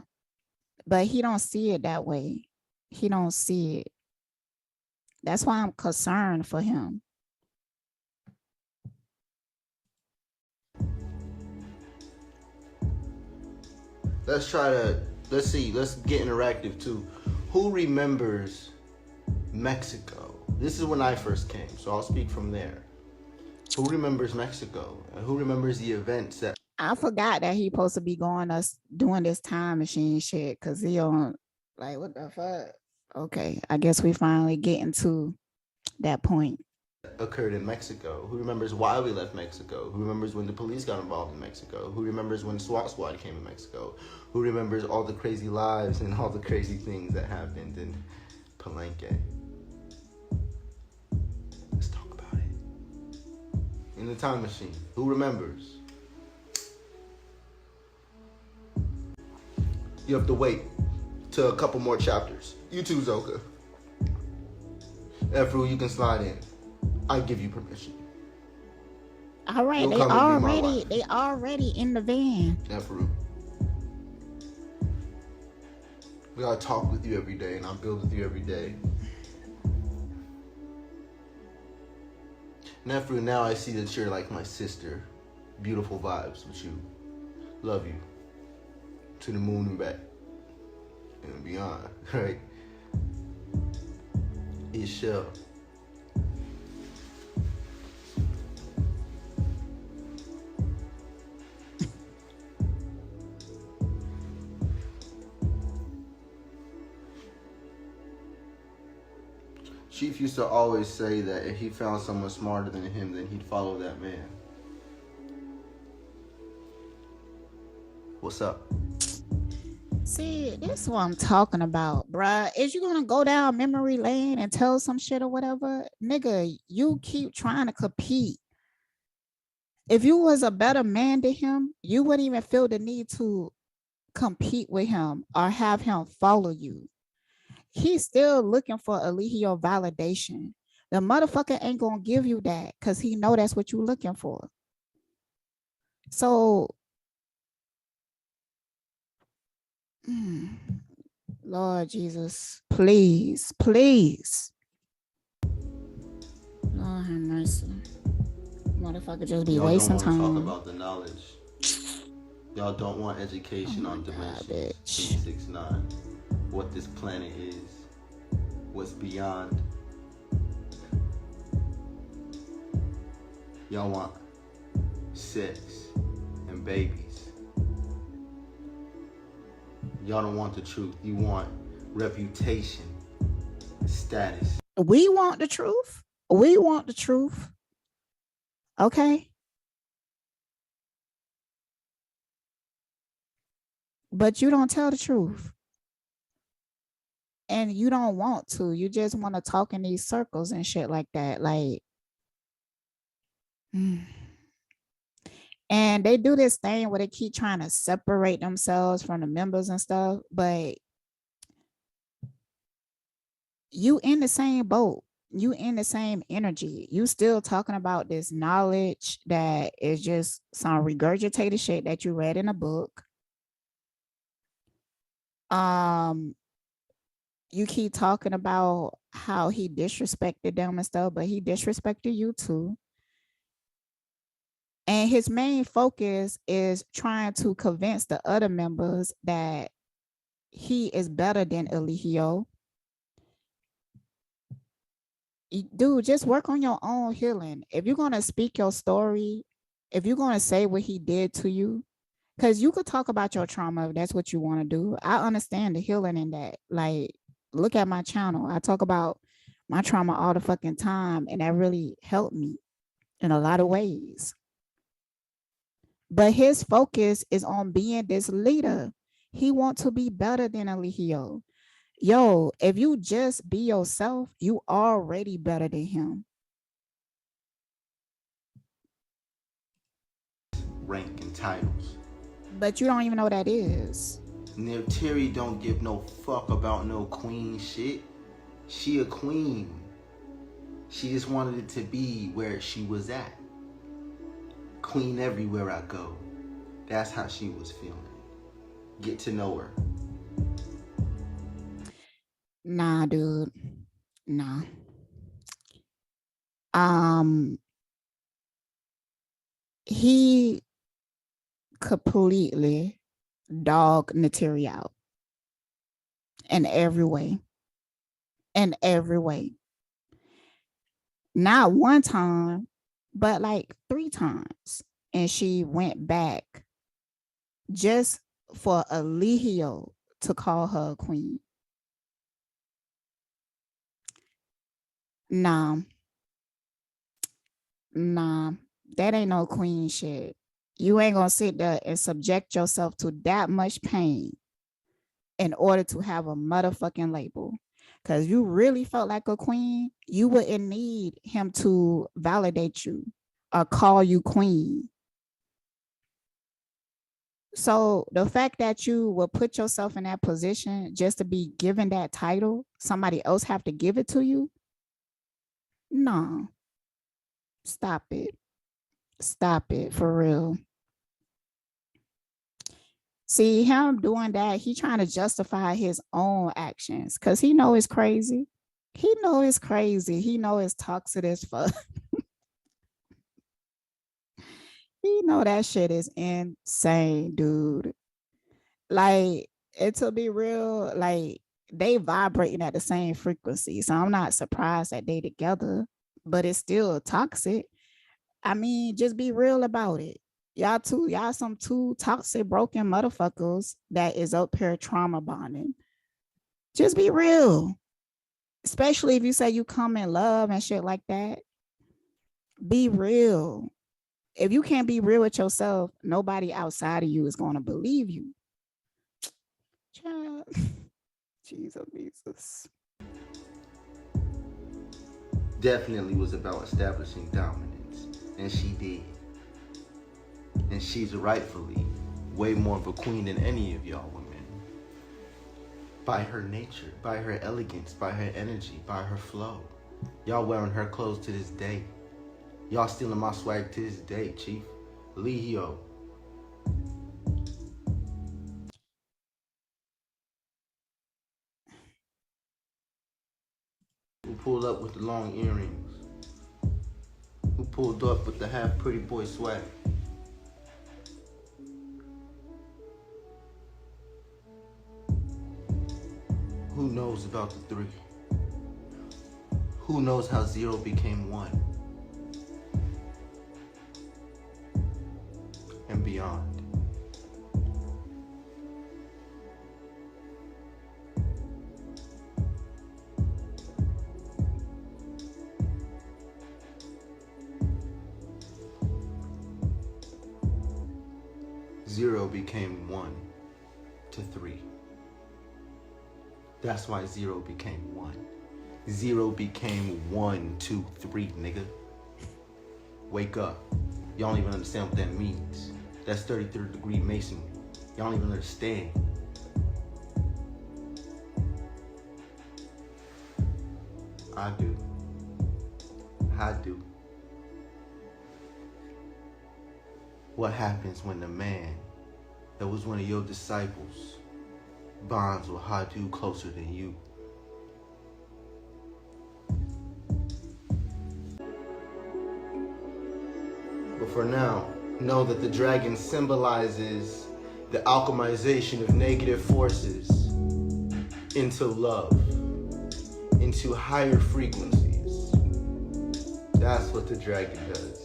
But he don't see it that way. He don't see it. That's why I'm concerned for him. Let's get interactive too. Who remembers Mexico? This is when I first came, so I'll speak from there. Who remembers Mexico? And who remembers the events that... I forgot that he supposed to be doing this time machine shit, because he on, like, what the fuck? Okay, I guess we finally getting to that point. occurred in Mexico? Who remembers why we left Mexico? Who remembers when the police got involved in Mexico? Who remembers when SWAT Squad came to Mexico? Who remembers all the crazy lives and all the crazy things that happened in Palenque? Let's talk about it. In the time machine, who remembers? You have to wait till a couple more chapters. You too, Zoka. Efru, you can slide in. I give you permission. All right, You'll they already in the van. Efru. We gotta talk with you every day, and I'll build with you every day. Nefru, now I see that you're like my sister. Beautiful vibes with you. Love you. To the moon and back. And beyond, right? It shall. Chief used to always say that if he found someone smarter than him, then he'd follow that man. What's up? See, this is what I'm talking about, bruh. Is you gonna go down memory lane and tell some shit or whatever? Nigga, you keep trying to compete. If you was a better man to him, you wouldn't even feel the need to compete with him or have him follow you. He's still looking for Eligio validation. The motherfucker ain't gonna give you that because he know that's what you're looking for. So, Lord Jesus, please, please. Lord have mercy. Motherfucker just be Y'all wasting don't want to time. talk about the knowledge. Y'all don't want education on dimensions. 369. What this planet is. What's beyond. Y'all want sex and babies. Y'all don't want the truth. You want reputation, status. We want the truth. We want the truth. Okay. But you don't tell the truth. And you don't want to. You just want to talk in these circles and shit like that. Like, and they do this thing where they keep trying to separate themselves from the members and stuff, but you in the same boat. You in the same energy. You still talking about this knowledge that is just some regurgitated shit that you read in a book. You keep talking about how he disrespected them and stuff, but he disrespected you too. And his main focus is trying to convince the other members that he is better than Eligio. Dude, just work on your own healing. If you're going to speak your story, if you're going to say what he did to you, because you could talk about your trauma if that's what you want to do. I understand the healing in that. Like, look at my channel. I talk about my trauma all the fucking time, and that really helped me in a lot of ways. But his focus is on being this leader. He wants to be better than Eligio. Yo, if you just be yourself, you already better than him. Rank and titles. But you don't even know what that is. Terry don't give no fuck about no queen shit. She a queen. She just wanted it to be where she was at. Queen everywhere I go. That's how she was feeling. Get to know her. Nah, dude. Nah. He completely dogged Nateri out in every way. In every way. Not one time, but like 3 times. And she went back just for Eligio to call her a queen. Nah, that ain't no queen shit. You ain't gonna sit there and subject yourself to that much pain in order to have a motherfucking label. Because you really felt like a queen, you wouldn't need him to validate you or call you queen. So the fact that you will put yourself in that position just to be given that title, somebody else have to give it to you? No. Stop it. Stop it, for real. See, him doing that, he trying to justify his own actions because he know it's crazy. He know it's crazy. He know it's toxic as fuck. He know that shit is insane, dude. Like, it to be real, like, they vibrating at the same frequency. So I'm not surprised that they together, but it's still toxic. I mean, just be real about it. Y'all some 2 toxic, broken motherfuckers that is up here trauma bonding. Just be real. Especially if you say you come in love and shit like that. Be real. If you can't be real with yourself, nobody outside of you is going to believe you. Child. Jesus. Definitely was about establishing dominance. And she did. And she's rightfully way more of a queen than any of y'all women. By her nature, by her elegance, by her energy, by her flow. Y'all wearing her clothes to this day. Y'all stealing my swag to this day, Chief. Eligio. Who pulled up with the long earrings? Who pulled up with the half pretty boy swag? Who knows about the 3? Who knows how 0 became 1? And beyond. Zero became 1 to 3. That's why 0 became 1. 0 became 1, 2, 3, nigga. Wake up. Y'all don't even understand what that means. That's 33rd degree masonry. Y'all don't even understand. I do. I do. What happens when the man that was one of your disciples bonds with Hadu closer than you? But for now, know that the dragon symbolizes the alchemization of negative forces into love, into higher frequencies. That's what the dragon does.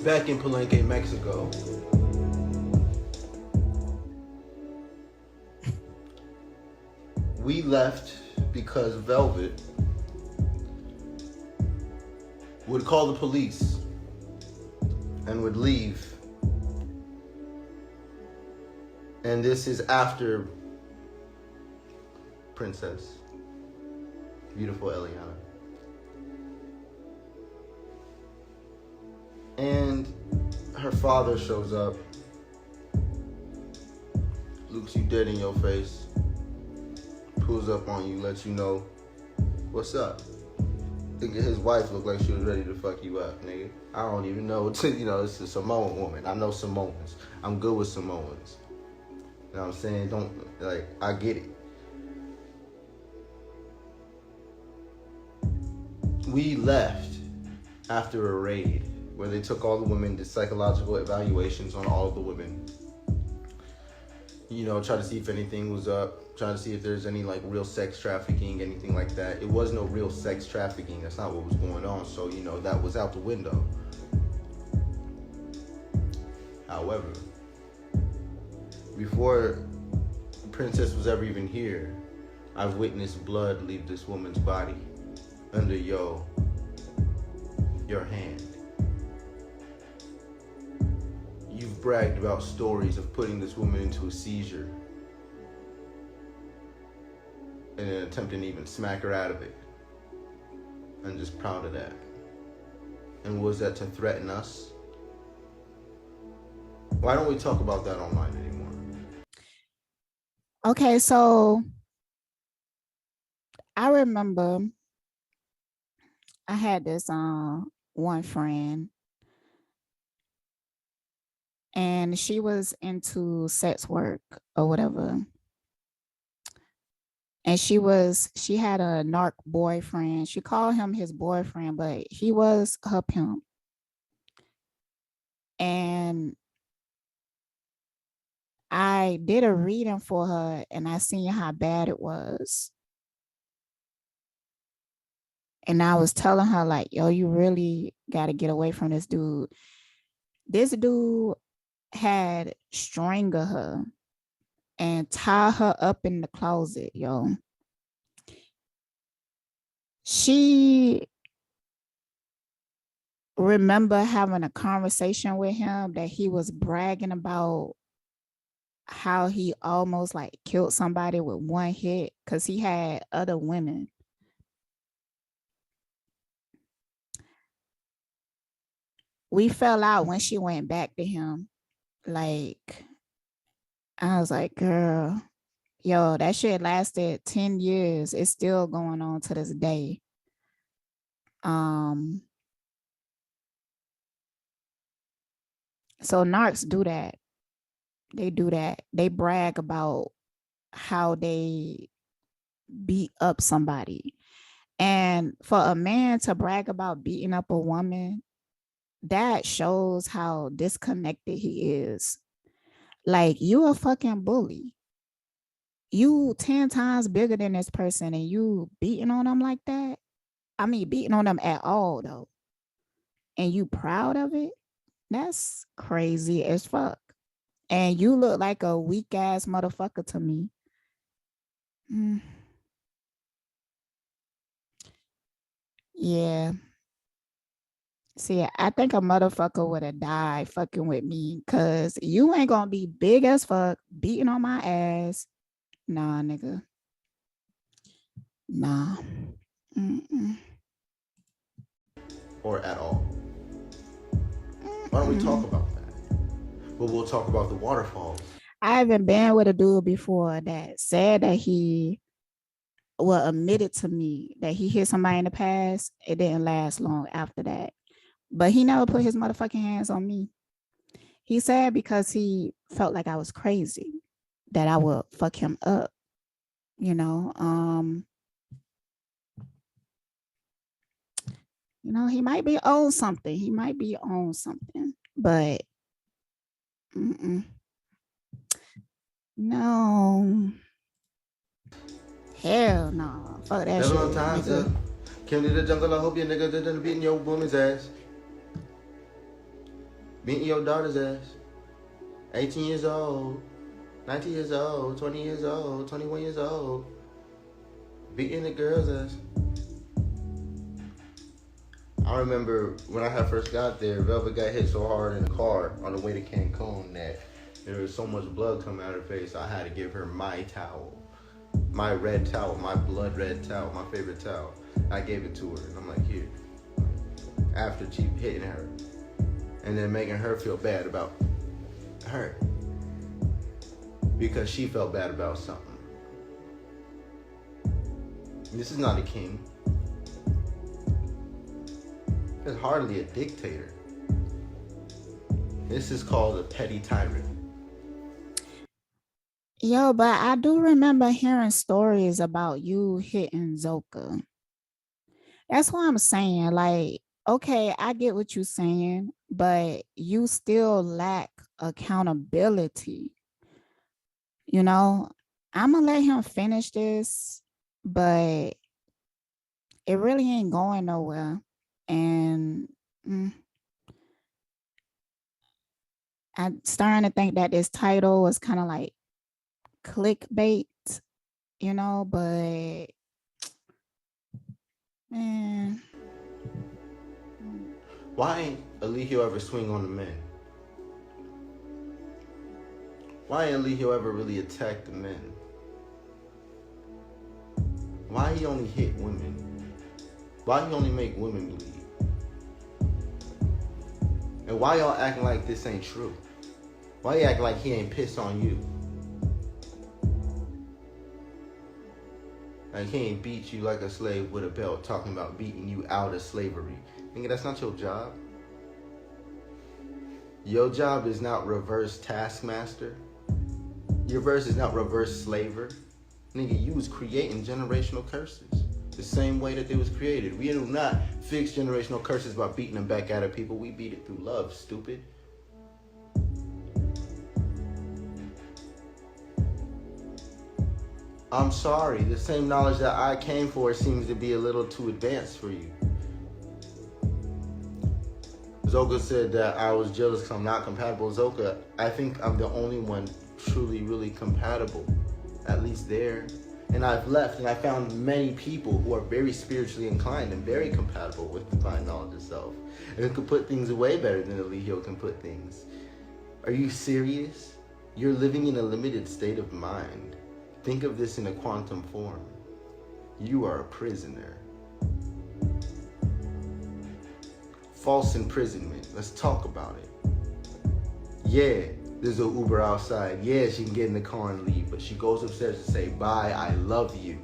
Back in Palenque, Mexico, we left because Velvet would call the police and would leave. And this is after Princess, beautiful Eliana. And her father shows up, looks you dead in your face, pulls up on you, lets you know what's up. Nigga, his wife looked like she was ready to fuck you up, nigga. I don't even know, you know, it's a Samoan woman. I know Samoans. I'm good with Samoans. You know what I'm saying? Don't, like, I get it. We left after a raid where they took all the women, did psychological evaluations on all of the women. You know, try to see if anything was up, trying to see if there's any like real sex trafficking, anything like that. It was no real sex trafficking. That's not what was going on. So, you know, that was out the window. However, before the princess was ever even here, I've witnessed blood leave this woman's body under your hand. You've bragged about stories of putting this woman into a seizure and then attempting to even smack her out of it. I'm just proud of that. And was that to threaten us? Why don't we talk about that online anymore? Okay, so I remember I had this one friend, and she was into sex work or whatever. And she had a narc boyfriend. She called him his boyfriend, but he was her pimp. And I did a reading for her, and I seen how bad it was. And I was telling her, like, yo, you really got to get away from this dude. This dude had strangled her and tie her up in the closet, yo. She remember having a conversation with him that he was bragging about how he almost like killed somebody with one hit because he had other women. we fell out when she went back to him. Like, I was like, girl, yo, that shit lasted 10 years. It's still going on to this day. So narcs do that. They do that. They brag about how they beat up somebody. And for a man to brag about beating up a woman, that shows how disconnected he is. Like, you a fucking bully. You 10 times bigger than this person and you beating on them like that. I mean, beating on them at all though. And you proud of it? That's crazy as fuck. And you look like a weak ass motherfucker to me. Yeah. See, I think a motherfucker would have died fucking with me because you ain't gonna be big as fuck beating on my ass. Nah, nigga. Nah. Mm-mm. Or at all. Why don't we talk about that? But we'll talk about the waterfalls. I haven't been with a dude before that said that he admitted to me that he hit somebody in the past. It didn't last long after that. But he never put his motherfucking hands on me. He said because he felt like I was crazy, that I would fuck him up. You know, he might be on something. He might be on something, but no. Hell no. Fuck that shit. Never on time, sir. Came to the jungle, I hope your nigga didn't beating your woman's ass. Beating your daughter's ass. 18 years old, 19 years old, 20 years old, 21 years old. Beating the girl's ass. I remember when I had first got there, Velvet got hit so hard in the car on the way to Cancun that there was so much blood coming out of her face, I had to give her my towel. My red towel, my blood red towel, my favorite towel. I gave it to her, and I'm like, here. After she hitting her. And then making her feel bad about her. Because she felt bad about something. This is not a king. It's hardly a dictator. This is called a petty tyrant. Yo, but I do remember hearing stories about you hitting Zoka. That's what I'm saying. Like, okay, I get what you're saying, but you still lack accountability. You know, I'm gonna let him finish this, but it really ain't going nowhere. And I'm starting to think that this title was kind of like clickbait, but man. Why ain't Eligio ever swing on the men? Why ain't Eligio ever really attack the men? Why he only hit women? Why he only make women bleed? And why y'all acting like this ain't true? Why you acting like he ain't pissed on you? Like he ain't beat you like a slave with a belt, talking about beating you out of slavery. Nigga, that's not your job. Your job is not reverse taskmaster. Your verse is not reverse slaver. Nigga, you was creating generational curses. The same way that they was created. We do not fix generational curses by beating them back out of people. We beat it through love, stupid. I'm sorry, the same knowledge that I came for seems to be a little too advanced for you. Zoka said that I was jealous because I'm not compatible. Zoka, I think I'm the only one truly, really compatible. At least there. And I've left and I found many people who are very spiritually inclined and very compatible with divine knowledge itself. And can put things away better than Eligio can put things. Are you serious? You're living in a limited state of mind. Think of this in a quantum form. You are a prisoner. false imprisonment. Let's talk about it. Yeah, there's an Uber outside. Yeah, she can get in the car and leave, but she goes upstairs to say, bye, I love you.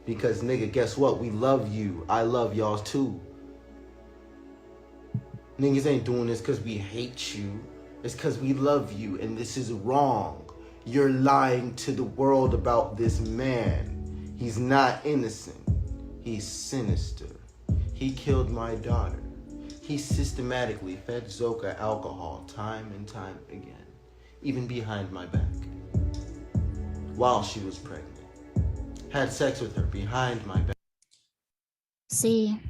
Because nigga, guess what? We love you. I love y'all too. Niggas ain't doing this because we hate you. It's because we love you, and this is wrong. You're lying to the world about this man. He's not innocent. He's sinister. He killed my daughter. He systematically fed Zoka alcohol time and time again, even behind my back, while she was pregnant. Had sex with her behind my back. See,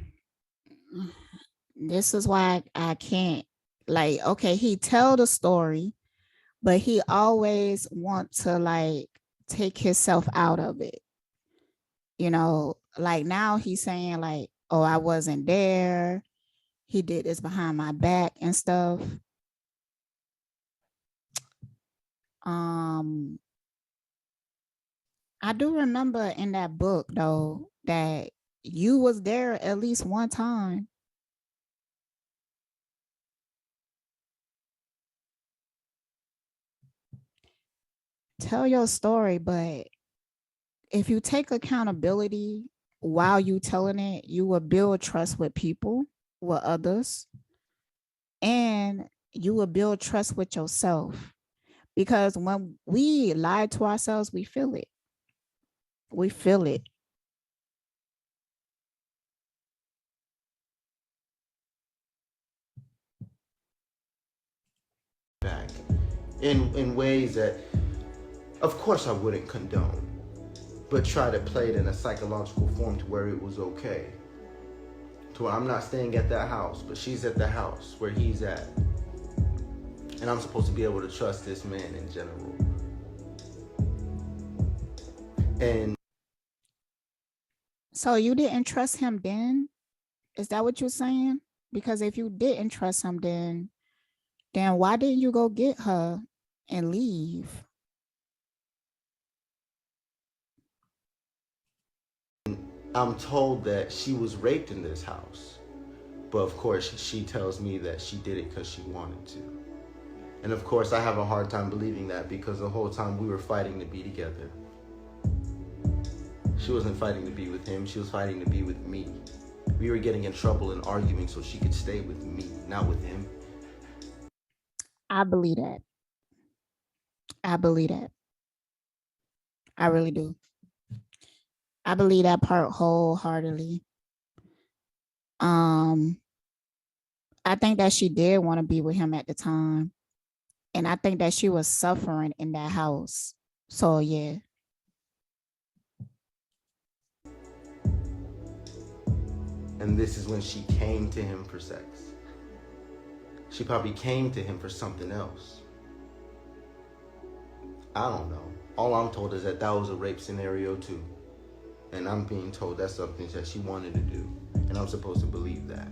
this is why I can't, like, okay, he tell the story, but he always want to like take himself out of it. You know, like now he's saying like, oh, I wasn't there. He did this behind my back and stuff. I do remember in that book though that you was there at least one time. Tell your story, but if you take accountability while you telling it, you will build trust with people, with others, and you will build trust with yourself. Because when we lie to ourselves, we feel it. We feel it. Back in ways that, of course, I wouldn't condone, but try to play it in a psychological form to where it was okay. To where I'm not staying at that house, but she's at the house where he's at. And I'm supposed to be able to trust this man in general. And so you didn't trust him then? Is that what you're saying? Because if you didn't trust him then why didn't you go get her and leave? I'm told that she was raped in this house. But of course, she tells me that she did it because she wanted to. And of course, I have a hard time believing that because the whole time we were fighting to be together. She wasn't fighting to be with him, she was fighting to be with me. We were getting in trouble and arguing so she could stay with me, not with him. I believe that. I believe that. I really do. I believe that part wholeheartedly. I think that she did want to be with him at the time. And I think that she was suffering in that house. So yeah. And this is when she came to him for sex. She probably came to him for something else. I don't know. All I'm told is that was a rape scenario too. And I'm being told that's something that she wanted to do. And I'm supposed to believe that.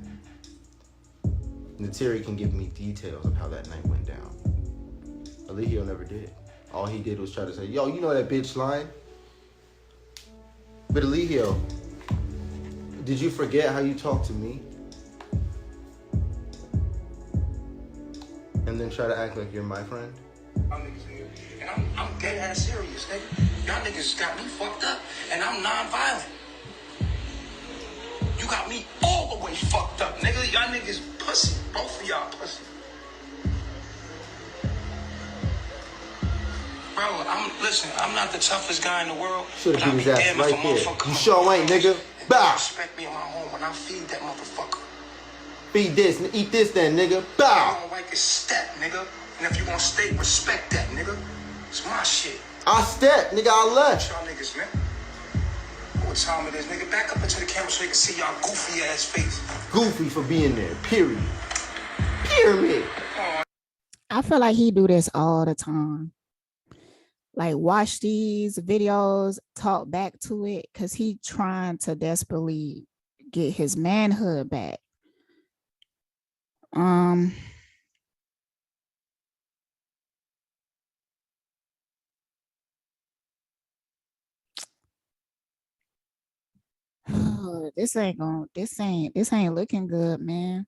Nateri can give me details of how that night went down. Eligio never did. All he did was try to say, yo, you know that bitch lying? But Eligio, did you forget how you talked to me? And then try to act like you're my friend? And I'm dead ass serious, nigga. Y'all niggas got me fucked up, and I'm non-violent. You got me all the way fucked up, nigga. Y'all niggas pussy. Both of y'all pussy. Bro, I'm not the toughest guy in the world. Should've beat his ass right there. You sure ain't, nigga. Bow. Respect me in my home when I feed that motherfucker. Feed this and eat this then, nigga. Bow. I don't like his step, nigga. And if you gonna stay, respect that, nigga. It's my shit. I stepped, nigga. I left. Y'all niggas, man. What time it is, nigga? Back up into the camera so you can see y'all goofy ass face. Goofy for being there, period. Pyramid. I feel like he do this all the time. Like watch these videos, talk back to it, because he trying to desperately get his manhood back. This ain't looking good, man.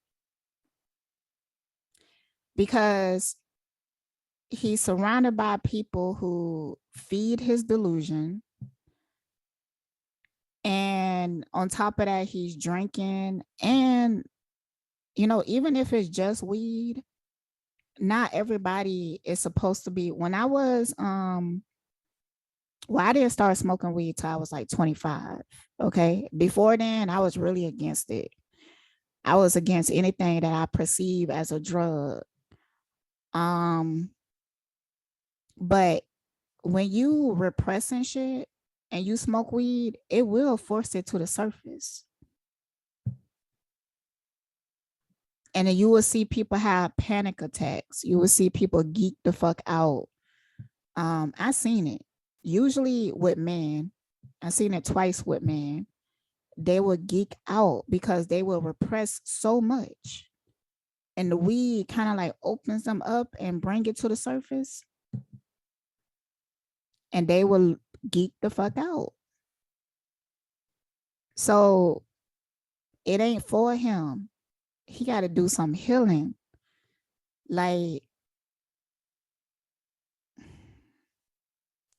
because he's surrounded by people who feed his delusion. And on top of that, he's drinking. And, you know, even if it's just weed, not everybody is supposed to be. When I was, well, I didn't start smoking weed till I was like 25. Okay. Before then, I was really against it. I was against anything that I perceive as a drug. But when you repressing shit and you smoke weed, it will force it to the surface. And then you will see people have panic attacks. You will see people geek the fuck out. I seen it. Usually with men, I seen it twice with men. They will geek out because they will repress so much. And the weed kind of like opens them up and bring it to the surface. And they will geek the fuck out. So it ain't for him. He got to do some healing. Like,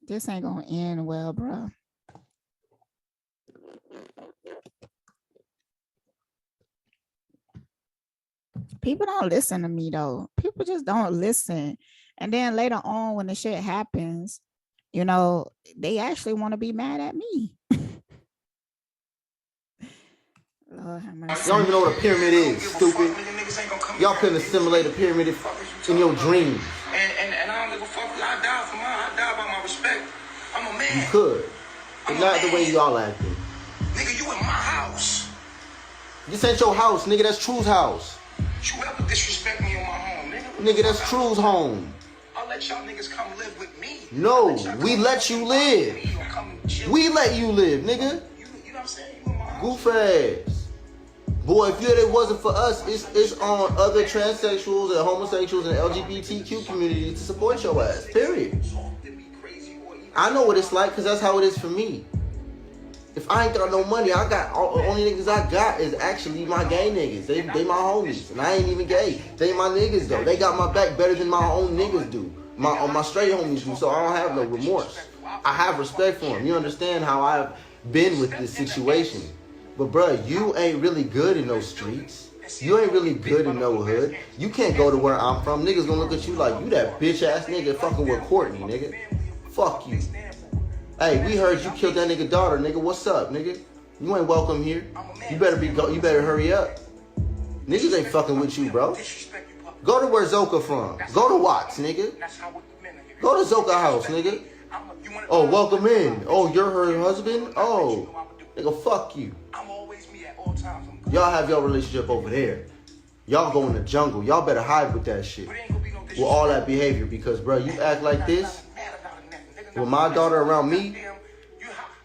this ain't gonna end well, bro. People don't listen to me though. People just don't listen. And then later on, when the shit happens, you know, they actually want to be mad at me. Lord have mercy. Y'all don't even know what a pyramid is, stupid. Y'all couldn't assimilate a pyramid in your dreams. And I don't give a fuck. I die for mine. I die by my respect. I'm a man. You could. But not the way y'all acting. Nigga, you in my house. This ain't your house, nigga. That's True's house. You ever disrespect me in my home, nigga? Nigga, that's True's home. I'll let y'all niggas come live with me. No, we let you live. We let you live, nigga. You know what I'm saying? You in my house. Goof ass. Boy, if it wasn't for us, it's on other transsexuals and homosexuals and LGBTQ communities to support your ass. Period. I know what it's like because that's how it is for me. If I ain't got no money, I got only niggas I got is actually my gay niggas. They my homies, and I ain't even gay. They my niggas though. They got my back better than my own niggas do. My straight homies do. So I don't have no remorse. I have respect for them. You understand how I've been with this situation. But bruh, you ain't really good in those streets. You ain't really good in no hood. You can't go to where I'm from. Niggas gonna look at you like you that bitch ass nigga fucking with Courtney, nigga. Fuck you. Hey, we heard you killed that nigga daughter, nigga. What's up, nigga? You ain't welcome here. You better hurry up. Niggas ain't fucking with you, bro. Go to where Zoka from. Go to Watts, nigga. Go to Zoka house, nigga. Oh, welcome in. Oh, you're her husband? Oh, nigga, fuck you. Y'all have your relationship over there. Y'all go in the jungle. Y'all better hide with that shit. With all that behavior, because, bro, you act like this with my daughter around me,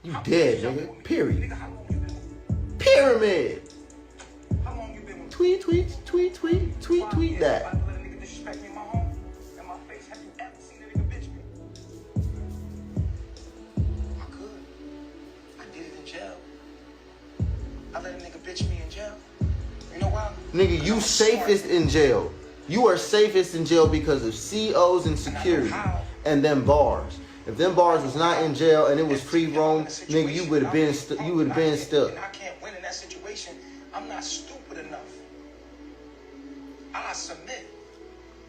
you dead, nigga. Period. Pyramid. Tweet, tweet, tweet, tweet, tweet, tweet that. Nigga, you safest in jail. You are safest in jail because of COs and security and them bars. If them bars was not in jail and it was free roam, nigga, you would have been stuck. I can't win in that situation. I'm not stupid enough. I submit.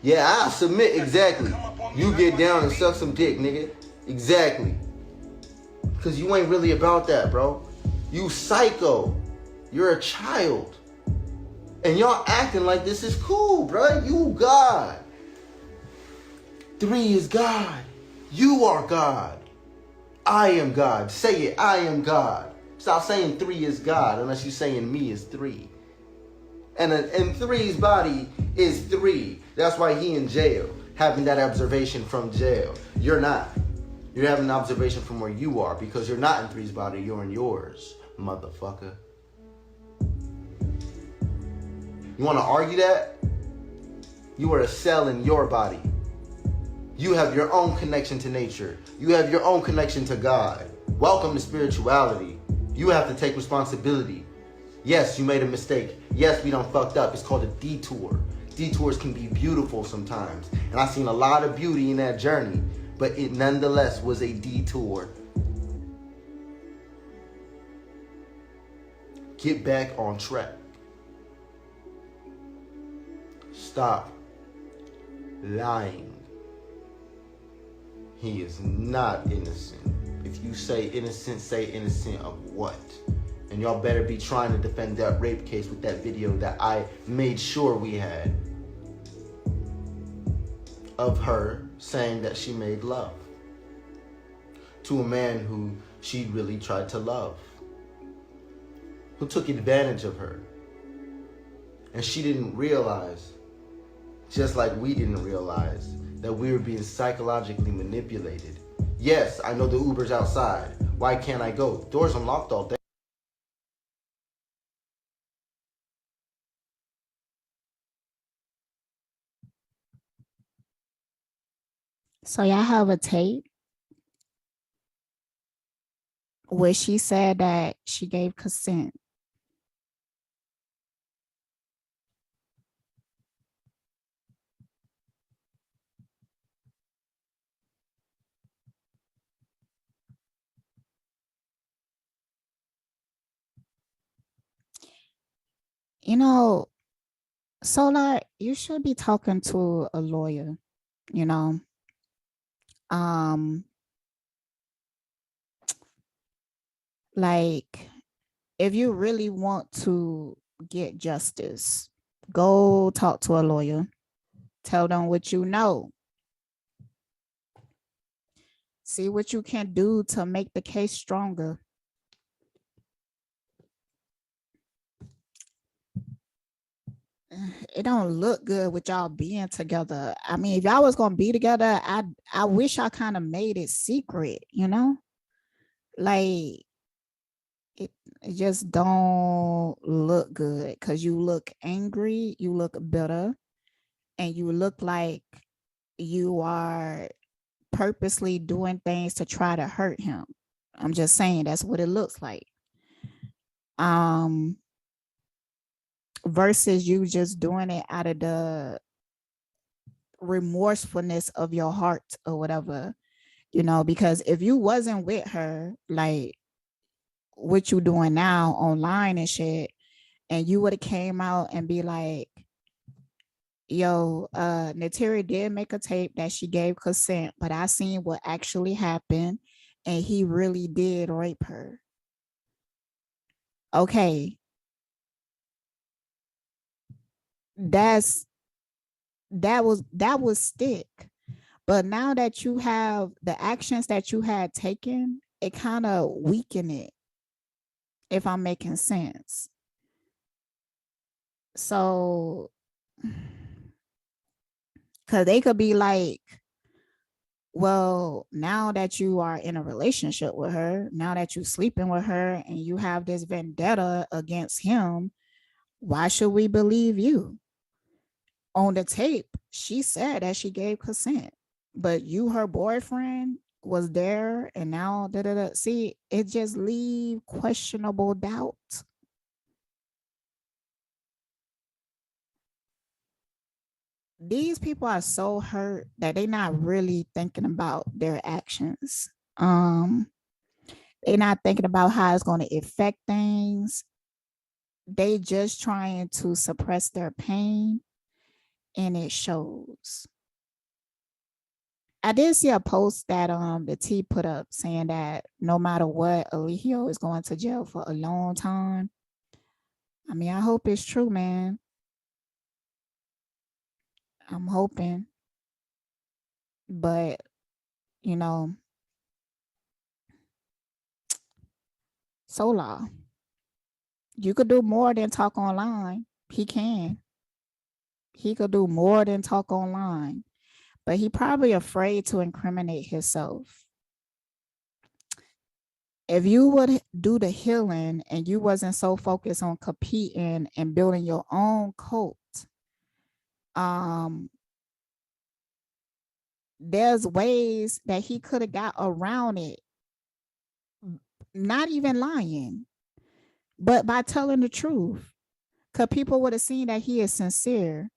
Yeah, I submit, exactly. You get down and suck some dick, nigga. Exactly. Cause you ain't really about that, bro. You psycho. You're a child. And y'all acting like this is cool, bro. You God. 3 is God. You are God. I am God. Say it. I am God. Stop saying 3 is God unless you're saying me is 3. And 3's body is 3. That's why he in jail, having that observation from jail. You're not. You're having an observation from where you are because you're not in 3's body. You're in yours, motherfucker. You want to argue that? You are a cell in your body. You have your own connection to nature. You have your own connection to God. Welcome to spirituality. You have to take responsibility. Yes, you made a mistake. Yes, we done fucked up. It's called a detour. Detours can be beautiful sometimes. And I've seen a lot of beauty in that journey, but it nonetheless was a detour. Get back on track. Stop lying. He is not innocent. If you say innocent, say innocent of what? And y'all better be trying to defend that rape case with that video that I made sure we had of her saying that she made love to a man who she really tried to love, who took advantage of her. And she didn't realize, just like we didn't realize, that we were being psychologically manipulated. Yes, I know the Uber's outside. Why can't I go? Doors unlocked all day. So y'all have a tape where she said that she gave consent. You know, Solar, you should be talking to a lawyer, you know. Like, if you really want to get justice, go talk to a lawyer. Tell them what you know. See what you can do to make the case stronger. It don't look good with y'all being together. I mean, if y'all was gonna be together, I wish I kind of made it secret, you know? Like it just don't look good because you look angry, you look bitter, and you look like you are purposely doing things to try to hurt him. I'm just saying that's what it looks like. Versus you just doing it out of the remorsefulness of your heart or whatever, you know, because if you wasn't with her, like what you doing now online and shit, and you would have came out and be like, yo, Nateri did make a tape that she gave consent, but I seen what actually happened and he really did rape her. Okay. That was stick. But now that you have the actions that you had taken, it kind of weakened it, if I'm making sense. So, because they could be like, well, now that you are in a relationship with her, now that you're sleeping with her and you have this vendetta against him, why should we believe you? On the tape, she said that she gave consent, but you, her boyfriend, was there, and now see, it just leave questionable doubt. These people are so hurt that they're not really thinking about their actions. They're not thinking about how it's going to affect things. They just trying to suppress their pain, and it shows. I did see a post that the T put up saying that no matter what, Eligio is going to jail for a long time. I mean, I hope it's true, man. I'm hoping. But, you know, Solar, you could do more than talk online. He can. He could do more than talk online. But he probably afraid to incriminate himself. If you would do the healing and you wasn't so focused on competing and building your own cult, there's ways that he could have got around it, not even lying, but by telling the truth, because people would have seen that he is sincere.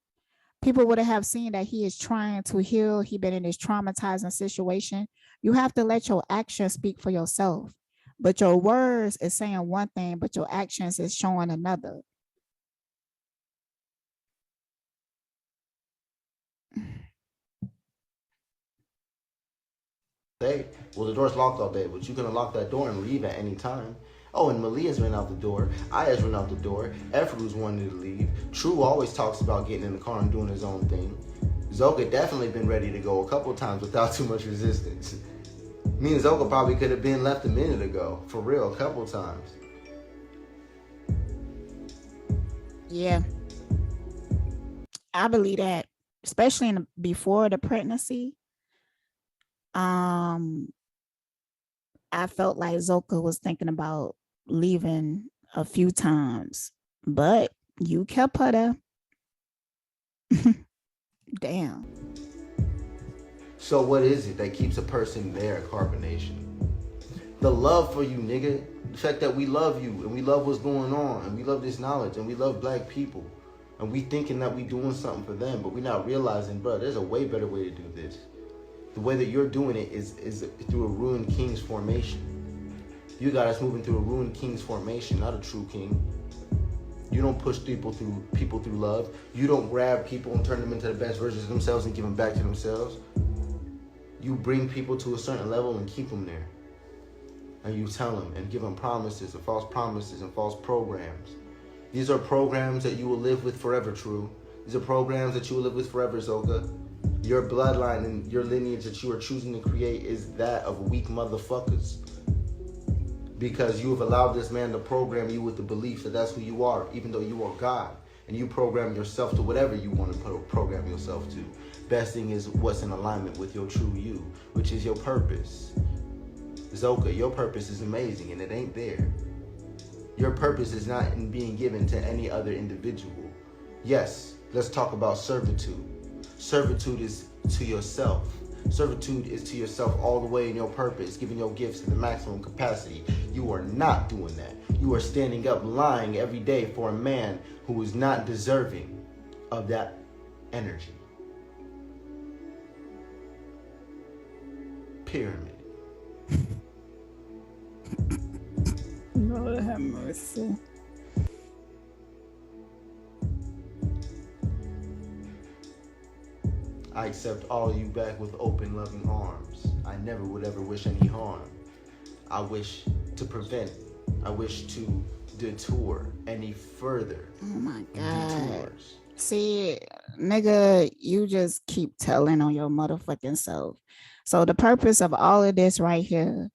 people would have seen that he is trying to heal. He been in this traumatizing situation. You have to let your actions speak for yourself. But your words is saying one thing, but your actions is showing another. Hey, well, the door's locked all day, but you can unlock that door and leave at any time. Oh, and Malia's ran out the door. Aya's ran out the door. Efru's wanted to leave. True always talks about getting in the car and doing his own thing. Zoka definitely been ready to go a couple times without too much resistance. Me and Zoka probably could have been left a minute ago. For real, a couple times. Yeah. I believe that, especially before the pregnancy. I felt like Zoka was thinking about leaving a few times, but you kept her there. Damn. So what is it that keeps a person there, Carbonation? The love for you, nigga. The fact that we love you and we love what's going on and we love this knowledge and we love black people. And we thinking that we doing something for them, but we not realizing, bro, there's a way better way to do this. The way that you're doing it is through a ruined king's formation. You got us moving through a ruined king's formation, not a true king. You don't push people through love. You don't grab people and turn them into the best versions of themselves and give them back to themselves. You bring people to a certain level and keep them there. And you tell them and give them promises and false programs. These are programs that you will live with forever, True. These are programs that you will live with forever, Zoka. Your bloodline and your lineage that you are choosing to create is that of weak motherfuckers. Because you have allowed this man to program you with the belief that that's who you are, even though you are God. And you program yourself to whatever you want to program yourself to. Best thing is what's in alignment with your true you, which is your purpose. Zoka, your purpose is amazing and it ain't there. Your purpose is not in being given to any other individual. Yes, let's talk about servitude. Servitude is to yourself. Servitude is to yourself all the way in your purpose, giving your gifts to the maximum capacity. You are not doing that. You are standing up lying every day for a man who is not deserving of that energy. Pyramid. Lord have mercy. I accept all of you back with open, loving arms. I never would ever wish any harm. I wish to prevent. I wish to detour any further. Oh my God. Detours. See, nigga, you just keep telling on your motherfucking self. So the purpose of all of this right here,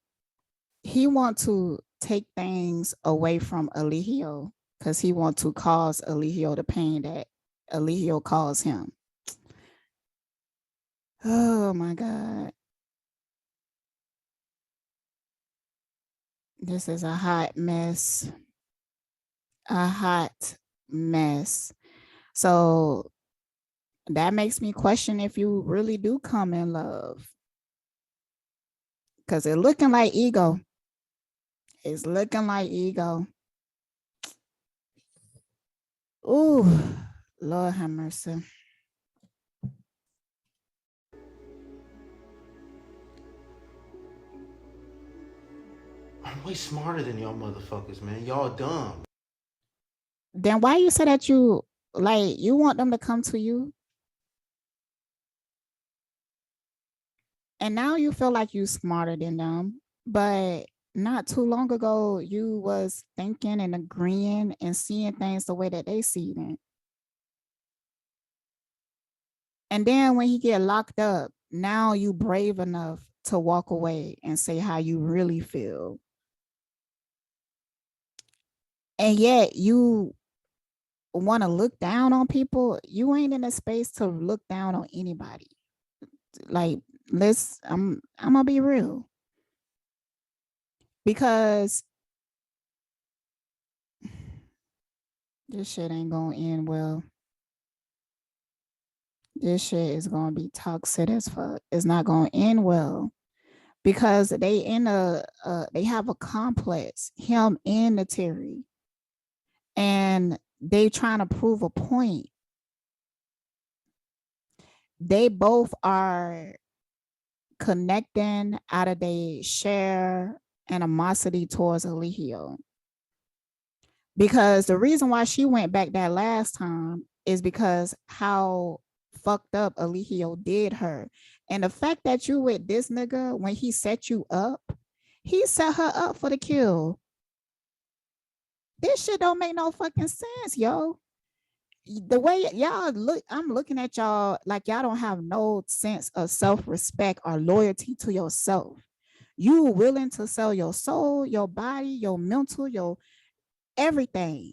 he want to take things away from Eligio because he want to cause Eligio the pain that Eligio caused him. Oh my God. This is a hot mess. A hot mess. So that makes me question if you really do come in love. Because it's looking like ego. It's looking like ego. Ooh, Lord have mercy. I'm way smarter than y'all motherfuckers, man. Y'all dumb. Then why you say that you want them to come to you? And now you feel like you smarter than them, but not too long ago you was thinking and agreeing and seeing things the way that they see them. And then when he get locked up, now you brave enough to walk away and say how you really feel. And yet you want to look down on people. You ain't in a space to look down on anybody. Like, I'm gonna be real. Because this shit ain't gonna end well. This shit is gonna be toxic as fuck. It's not gonna end well. Because they have a complex, him and the Terry. And they trying to prove a point. they both are connecting out of their share animosity towards Eligio. Because the reason why she went back that last time is because how fucked up Eligio did her. And the fact that you with this nigga, when he set you up, he set her up for the kill. This shit don't make no fucking sense, yo. The way y'all look, I'm looking at y'all like y'all don't have no sense of self-respect or loyalty to yourself. You willing to sell your soul, your body, your mental, your everything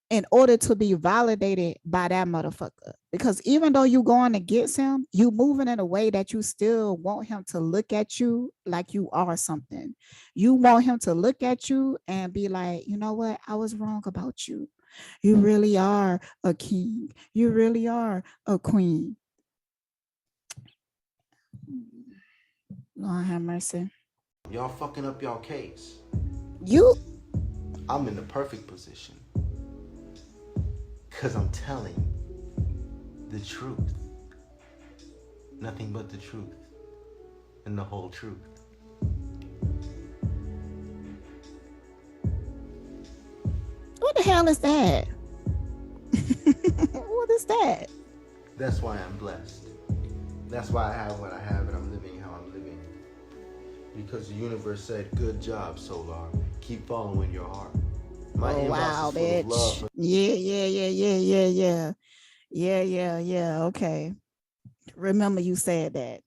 in order to be validated by that motherfucker. Because even though you going against him, you moving in a way that you still want him to look at you like you are something. You want him to look at you and be like, you know what? I was wrong about you. You really are a king. You really are a queen. Lord have mercy. Y'all fucking up y'all case. I'm in the perfect position. Because I'm telling the truth. Nothing but the truth. And the whole truth. What the hell is that? What is that? That's why I'm blessed. That's why I have what I have and I'm living how I'm living. Because the universe said, good job, Solar. Keep following your heart. My oh, wow, bitch. Yeah. Okay. Remember you said that.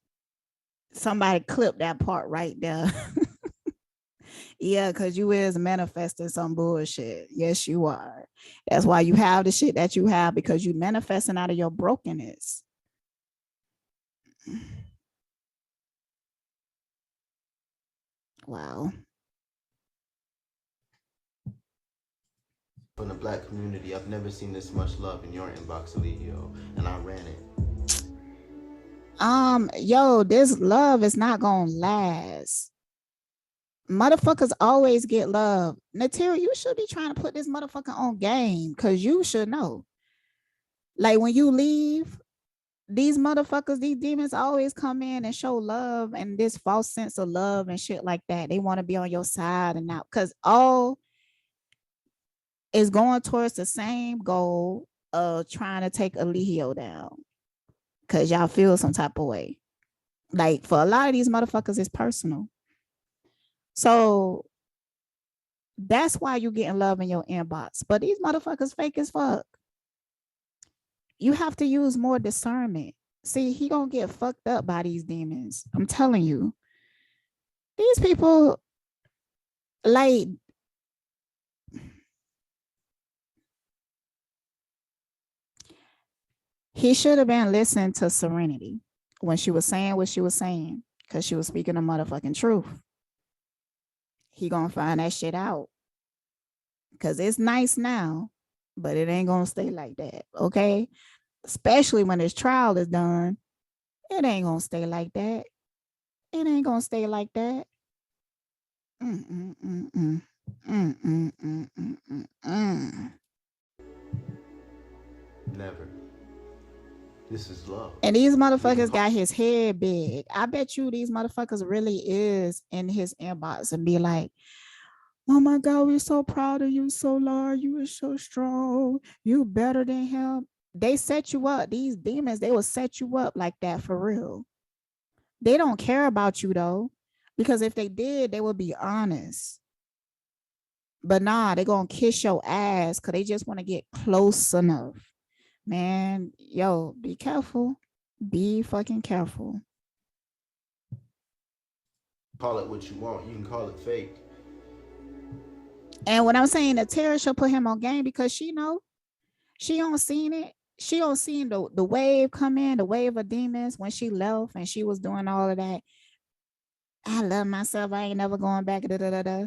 Somebody clip that part right there. Yeah, because you is manifesting some bullshit. Yes, you are. That's why you have the shit that you have, because you manifesting out of your brokenness. Wow. In the black community, I've never seen this much love in your inbox, Eligio, and I ran it. Yo, this love is not gonna last. Motherfuckers always get love. Natira, you should be trying to put this motherfucker on game, because you should know. Like when you leave, these motherfuckers, these demons always come in and show love and this false sense of love and shit like that. They want to be on your side and now, because all is going towards the same goal of trying to take Eligio down, because y'all feel some type of way. Like for a lot of these motherfuckers, it's personal. So that's why you getting love in your inbox. But these motherfuckers fake as fuck. You have to use more discernment. See, he gonna get fucked up by these demons. I'm telling you. These people, like, he should have been listening to Serenity when she was saying what she was saying, because she was speaking the motherfucking truth. He gonna find that shit out, because it's nice now, but it ain't gonna stay like that, okay? Especially when his trial is done, it ain't gonna stay like that. It ain't gonna stay like that. Never. This is love. And these motherfuckers got his head big. I bet you these motherfuckers really is in his inbox and be like, oh my God, we're so proud of you, Solar. You are so strong. You better than him. They set you up. These demons, they will set you up like that for real. They don't care about you though, because if they did, they would be honest. But nah, they're gonna kiss your ass because they just want to get close enough. Man, yo, be careful. Be fucking careful. Call it what you want. You can call it fake. And what I'm saying, that Tara should put him on game, because she know, she don't seen it. She don't seen the wave come in, the wave of demons when she left and she was doing all of that. I love myself. I ain't never going back. Da, da, da, da.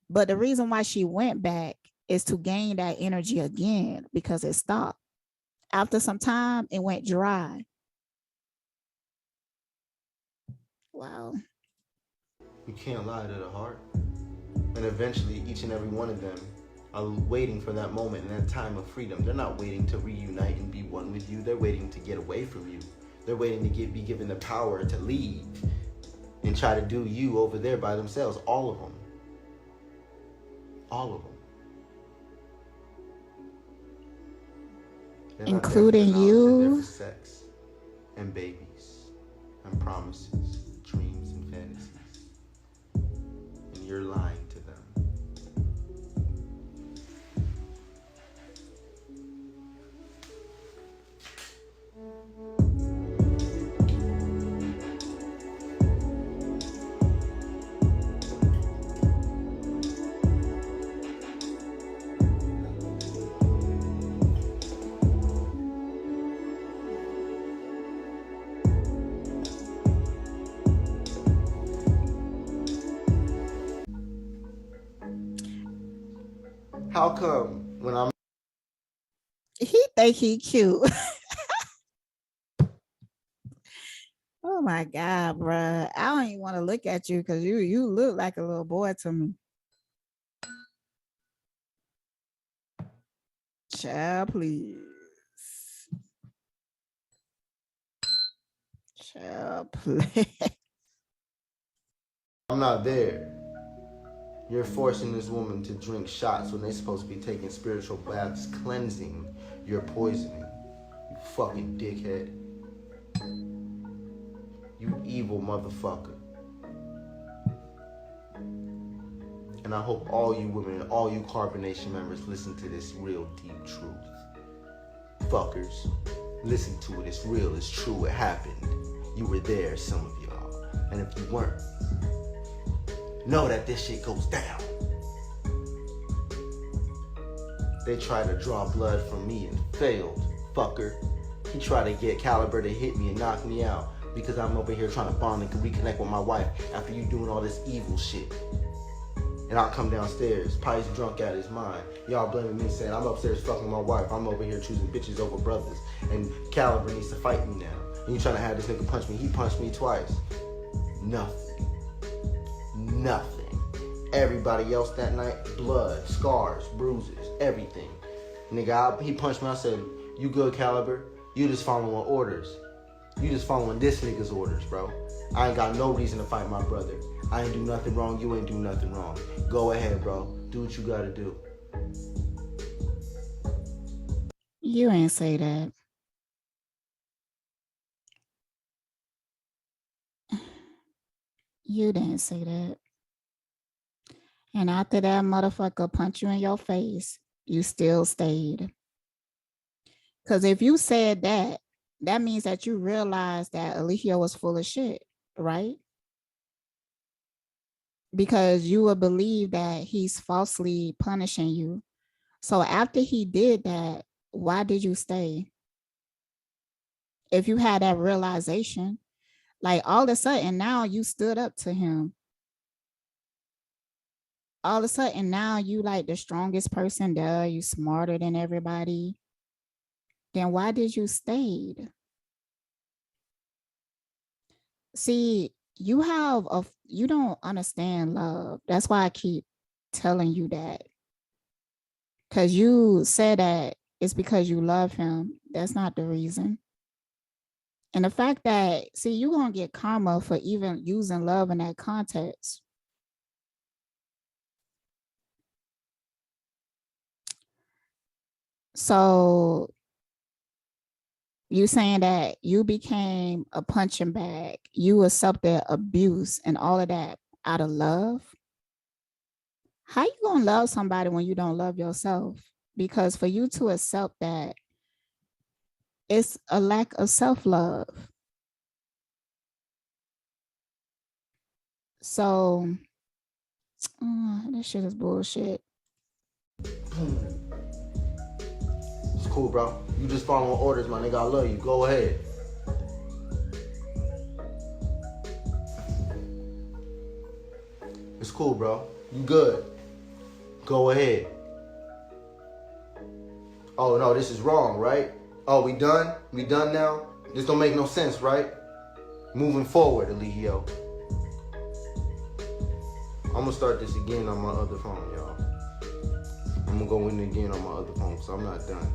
But the reason why she went back is to gain that energy again, because it stopped. After some time, it went dry. Wow. You can't lie to the heart. And eventually, each and every one of them are waiting for that moment and that time of freedom. They're not waiting to reunite and be one with you. They're waiting to get away from you. They're waiting to be given the power to leave and try to do you over there by themselves. All of them. All of them. They're not there for Including knowledge, they're there you. for sex and babies and promises, dreams and fantasies. And you're lying to them. How come when I'm He think he cute. Oh my God, bruh. I don't even want to look at you because you look like a little boy to me. Child, please. Child, please. I'm not there, you're forcing this woman to drink shots when they're supposed to be taking spiritual baths, cleansing your poisoning. You fucking dickhead. You evil motherfucker. And I hope all you women and all you Carbonation members listen to this real deep truth. Fuckers, listen to it. It's real. It's true. It happened. You were there, some of y'all. And if you weren't, know that this shit goes down. They tried to draw blood from me and failed, fucker. He tried to get Caliber to hit me and knock me out because I'm over here trying to bond and reconnect with my wife after you doing all this evil shit. And I'll come downstairs, probably drunk out of his mind. Y'all blaming me saying I'm upstairs fucking my wife. I'm over here choosing bitches over brothers. And Caliber needs to fight me now. And you trying to have this nigga punch me. He punched me twice. Nothing. Nothing. Everybody else that night, blood, scars, bruises, everything. Nigga, he punched me. I said, you good, Caliber? You just following orders. You just following this nigga's orders, bro. I ain't got no reason to fight my brother. I ain't do nothing wrong. You ain't do nothing wrong. Go ahead, bro. Do what you gotta do. You ain't say that. You didn't say that. And after that motherfucker punch you in your face, you still stayed. Because if you said that, that means that you realized that Eligio was full of shit, right? Because you would believe that he's falsely punishing you. So after he did that, why did you stay? If you had that realization, like all of a sudden now you stood up to him. All of a sudden now you like the strongest person there, you smarter than everybody. Then why did you stay? See, you don't understand love. That's why I keep telling you that. Because you said that it's because you love him. That's not the reason. And the fact that, see, you're going to get karma for even using love in that context. So you saying that you became a punching bag, you accepted abuse and all of that out of love? How you gonna love somebody when you don't love yourself? Because for you to accept that, it's a lack of self-love. So, this shit is bullshit. It's cool, bro. You just following orders, my nigga. I love you. Go ahead. It's cool, bro. You good. Go ahead. Oh, no, this is wrong, right? Oh, we done? We done now? This don't make no sense, right? Moving forward, Eligio. I'm gonna start this again on my other phone, y'all. I'm gonna go in again on my other phone, so I'm not done.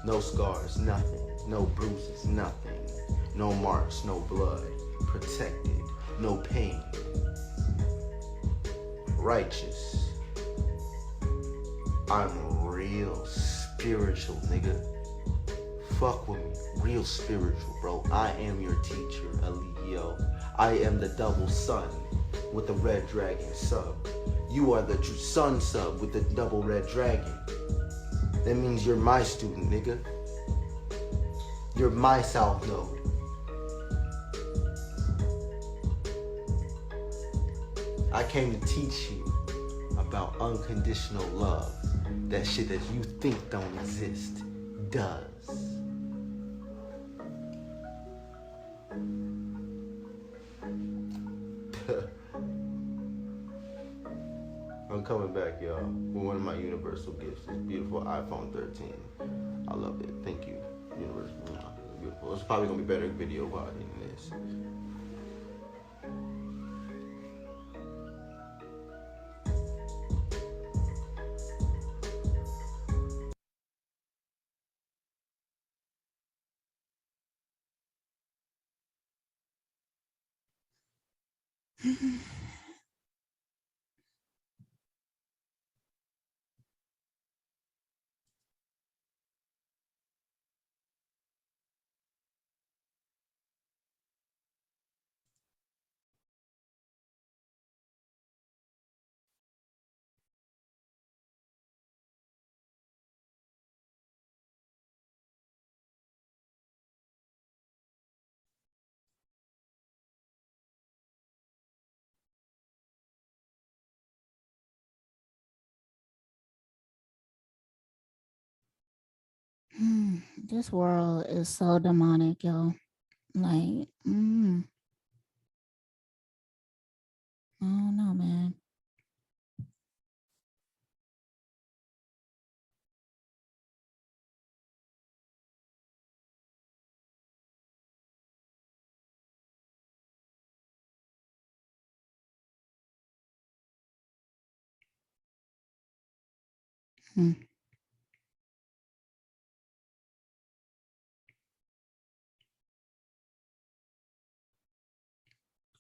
No scars, nothing. No bruises, nothing. No marks, no blood. Protected, no pain. Righteous. I'm real spiritual, nigga. Fuck with me. Real spiritual, bro. I am your teacher, Eligio. I am the double sun with the red dragon sub. You are the sun sub with the double red dragon. That means you're my student, nigga. You're my south node. I came to teach you about unconditional love. That shit that you think don't exist does. I'm coming back, y'all, with one of my universal gifts. This beautiful iPhone 13. I love it. Thank you, universe. It's beautiful. It's probably gonna be better video quality than this. This world is so demonic, yo. Like, I don't know, man.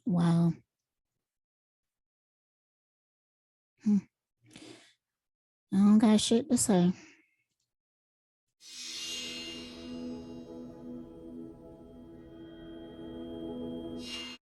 Wow. I don't got shit to say.